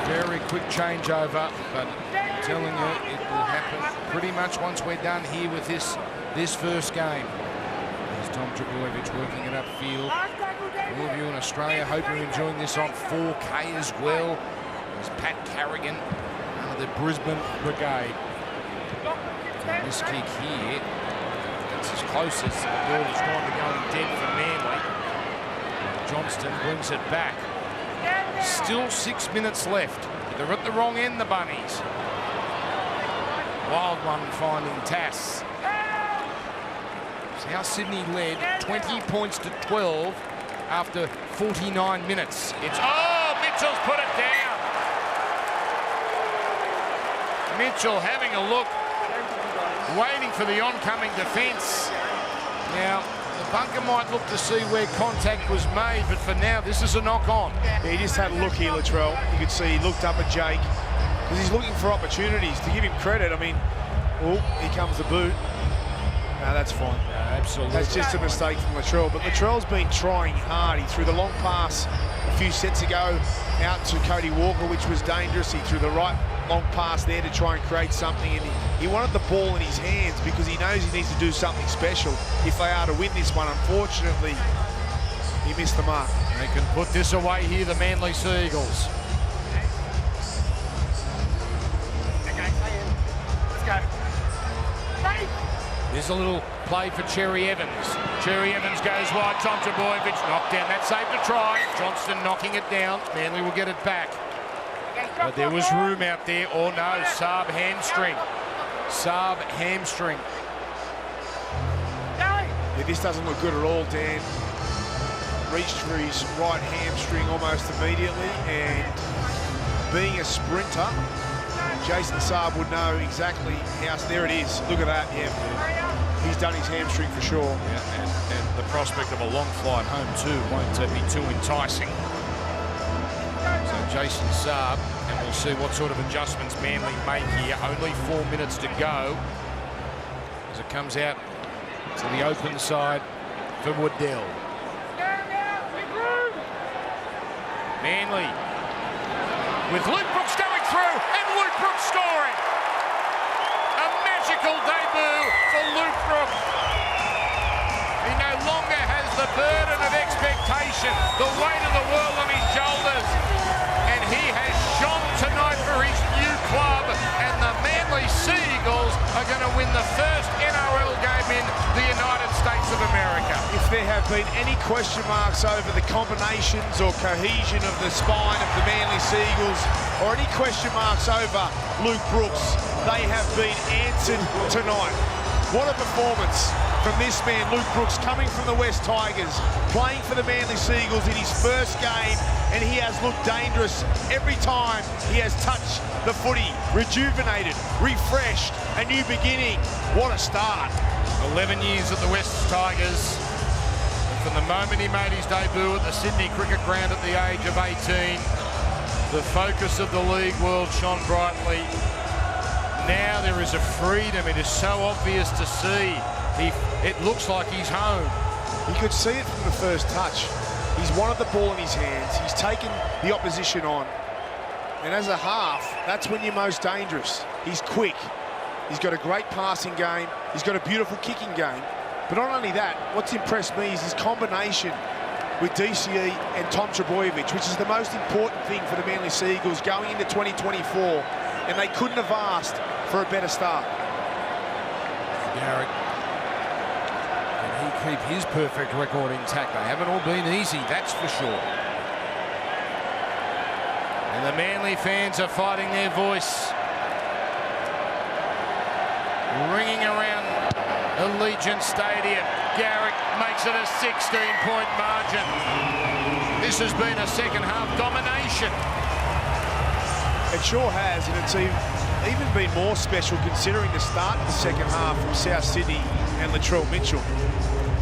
Very quick changeover, but I'm telling you, it will happen pretty much once we're done here with this first game. There's Tom Trbojevic working it upfield. All of you in Australia, hope you're enjoying this on 4K as well. There's Pat Carrigan under the Brisbane Brigade. And this kick here, it's as close as the ball is going to going dead for Manly. Johnston brings it back. Still 6 minutes left. They're at the wrong end, the Bunnies. Wild one finding Tass. South Sydney led 20 points to 12 after 49 minutes. It's, oh, Mitchell's put it down. Mitchell having a look, waiting for the oncoming defence. Now, the bunker might look to see where contact was made, but for now, this is a knock-on. Yeah, he just had a look here, Latrell. You could see he looked up at Jake because he's looking for opportunities. To give him credit, I mean, oh, here comes the boot. No, that's fine. Absolutely. That's just a mistake from Latrell. But Latrell's been trying hard. He threw the long pass a few sets ago out to Cody Walker, which was dangerous. He threw the right long pass there to try and create something. And he wanted the ball in his hands because he knows he needs to do something special if they are to win this one. Unfortunately, he missed the mark. They can put this away here, the Manly Seagulls. Okay, let's go. There's a little play for Cherry Evans. Cherry Evans goes wide. Tom Trbojevic knocked down. That saved a try. Johnston knocking it down. Manly will get it back. But there was room out there. Oh no, Saab hamstring. Saab hamstring. Yeah, this doesn't look good at all, Dan. Reached for his right hamstring almost immediately, and being a sprinter, Jason Saab would know exactly how. There it is. Look at that. Yeah, he's done his hamstring for sure. Yeah, and the prospect of a long flight home too won't be too enticing. So Jason Saab, and we'll see what sort of adjustments Manly make here. Only 4 minutes to go as it comes out to the open side for Waddell. Manly with Luke Brooks going through, and Luke Brooks scoring. A magical debut for Luke Brooks. He no longer has the burden of expectation, the weight of the world on his shoulders, and he has shone tonight for his new club, and the Manly Seagulls are going to win the first NRL game in the United States of America. If there have been any question marks over the combinations or cohesion of the spine of the Manly Seagulls, or any question marks over Luke Brooks, they have been answered tonight. What a performance from this man, Luke Brooks, coming from the West Tigers, playing for the Manly Seagulls in his first game, and he has looked dangerous every time he has touched the footy. Rejuvenated, refreshed, a new beginning. What a start. 11 years at the West Tigers. And from the moment he made his debut at the Sydney Cricket Ground at the age of 18, the focus of the league world shone brightly. Now there is a freedom. It is so obvious to see. It looks like he's home. You could see it from the first touch. He's wanted the ball in his hands. He's taken the opposition on. And as a half, that's when you're most dangerous. He's quick. He's got a great passing game. He's got a beautiful kicking game. But not only that, what's impressed me is his combination with DCE and Tom Trbojevic, which is the most important thing for the Manly Seagulls going into 2024. And they couldn't have asked for a better start. Garrick, can he keep his perfect record intact? They haven't all been easy, that's for sure. And the Manly fans are fighting their voice, ringing around Allegiant Stadium. Garrick makes it a 16-point margin. This has been a second half domination. It sure has, and it's even been more special considering the start of the second half from South Sydney and Latrell Mitchell.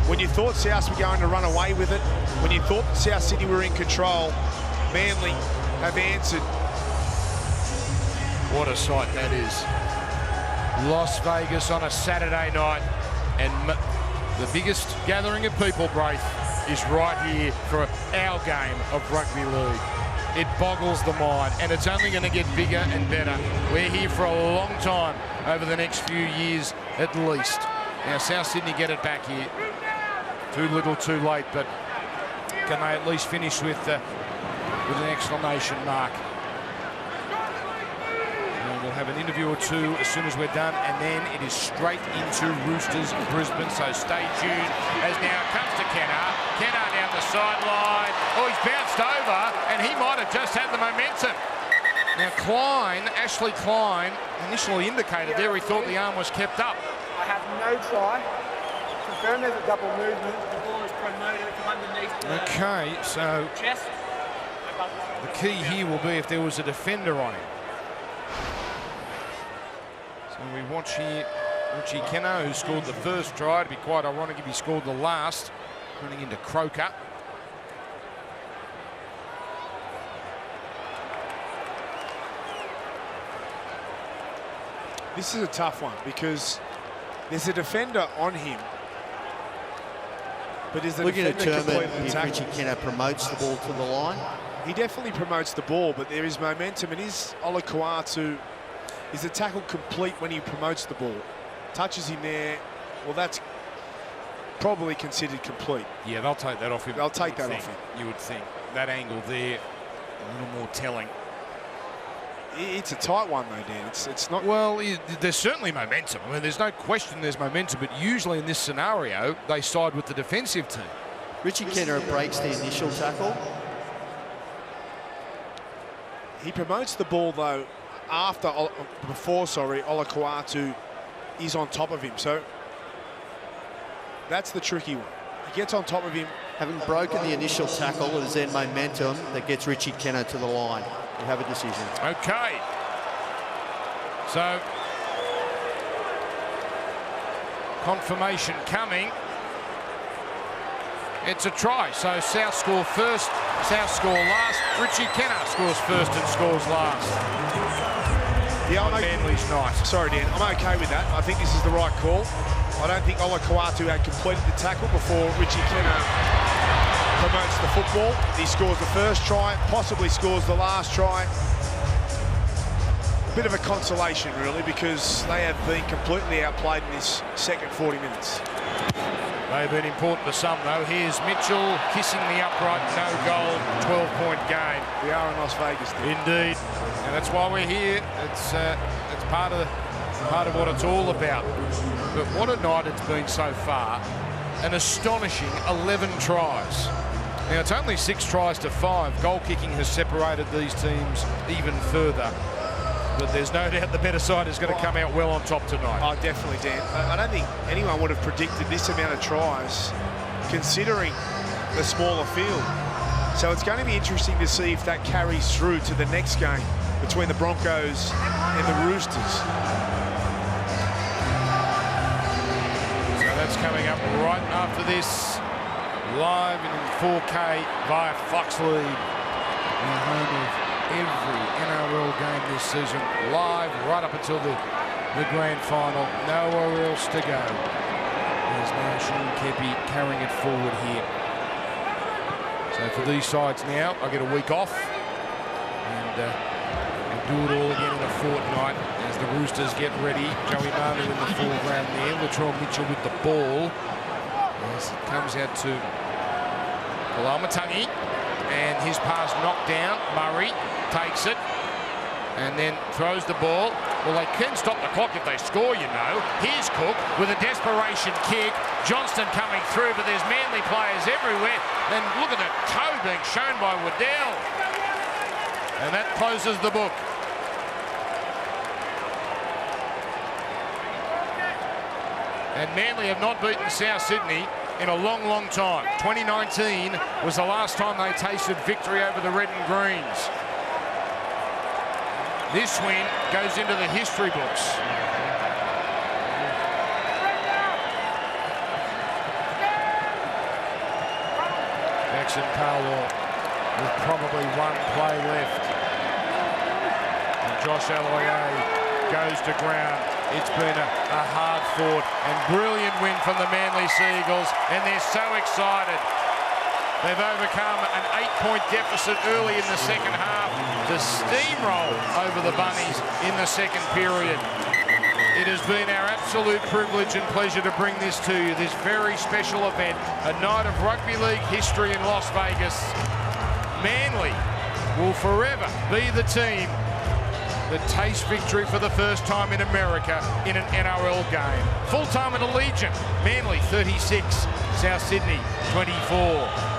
When you thought South were going to run away with it, when you thought South Sydney were in control, Manly have answered. What a sight that is. Las Vegas on a Saturday night, and the biggest gathering of people, Braith, is right here for our game of rugby league. It boggles the mind, and it's only going to get bigger and better. We're here for a long time over the next few years at least. Now South Sydney get it back here. Too little, too late, but can they at least finish with an exclamation mark? And we'll have an interview or two as soon as we're done, and then it is straight into Roosters Brisbane, so stay tuned. As now comes to Kenner. Kenner down the sideline. Oh, he's bounced over, and he might have just had the momentum. Now Ashley Klein, initially indicated there he thought the arm was kept up. I have no try. Confirm there's a double movement. The ball is promoted from underneath the Okay, so chest. the key here will be if there was a defender on him. So we watch here Richie Kenner, who scored the first try. It'd be quite ironic if he scored the last, running into Croker. This is a tough one because there's a defender on him. But is the We're going to defender determine completely if tackled? Richie Kenner promotes the ball to the line. He definitely promotes the ball, but there is momentum. And is Olakau'atu, is the tackle complete when he promotes the ball? Touches him there, well, that's probably considered complete. Yeah, they'll take that off him. They'll take that off him. You would think. That angle there, a little more telling. It's a tight one, though, Dan. It's not... Well, there's certainly momentum. I mean, there's no question there's momentum, but usually in this scenario, they side with the defensive team. Richie Kenner breaks the initial tackle. He promotes the ball, though, before Olakau'atu is on top of him. So that's the tricky one. He gets on top of him. Having broken the initial tackle, it is then momentum that gets Richie Kenner to the line. We have a decision. Okay. So, confirmation coming. It's a try. So South score first, South score last. Richie Kenner scores first and scores last. Yeah, Manly's night. Sorry, Dan. I'm okay with that. I think this is the right call. I don't think Olakau'atu had completed the tackle before Richie Kenner promotes the football. He scores the first try, possibly scores the last try. A bit of a consolation, really, because they have been completely outplayed in this second 40 minutes. They've been important to some, though. Here's Mitchell kissing the upright, no goal, 12-point game. We are in Las Vegas. Indeed, and that's why we're here. It's part of what it's all about. But what a night it's been so far. An astonishing 11 tries. Now, it's only 6 tries to 5. Goal kicking has separated these teams even further. But there's no doubt the better side is going to come out well on top tonight. Oh, definitely, Dan. I don't think anyone would have predicted this amount of tries, considering the smaller field. So it's going to be interesting to see if that carries through to the next game between the Broncos and the Roosters. So that's coming up right after this, live and in 4K via Fox League. The home of every NRL game this season, live right up until the grand final. Nowhere else to go. There's now Sean Kepi carrying it forward here. So for these sides now, I get a week off and do it all again in a fortnight as the Roosters get ready. Joey Manu in the foreground there. Latrell Mitchell with the ball as it comes out to Kalamatangi, and his pass knocked down. Murray takes it and then throws the ball. Well, they can stop the clock if they score, you know. Here's Cook with a desperation kick. Johnston coming through, but there's Manly players everywhere. And look at the toe being shown by Waddell. And that closes the book. And Manly have not beaten South Sydney in a long, long time. 2019 was the last time they tasted victory over the Red and Greens. This win goes into the history books. Jackson Carlaw with probably one play left. And Josh Aloiai goes to ground. It's been a hard-fought and brilliant win from the Manly Seagulls, and they're so excited. They've overcome an 8-point deficit early in the second half to steamroll over the Bunnies in the second period. It has been our absolute privilege and pleasure to bring this to you, this very special event, a night of rugby league history in Las Vegas. Manly will forever be the team that tastes victory for the first time in America in an NRL game. Full time at Allegiant, Manly 36, South Sydney 24.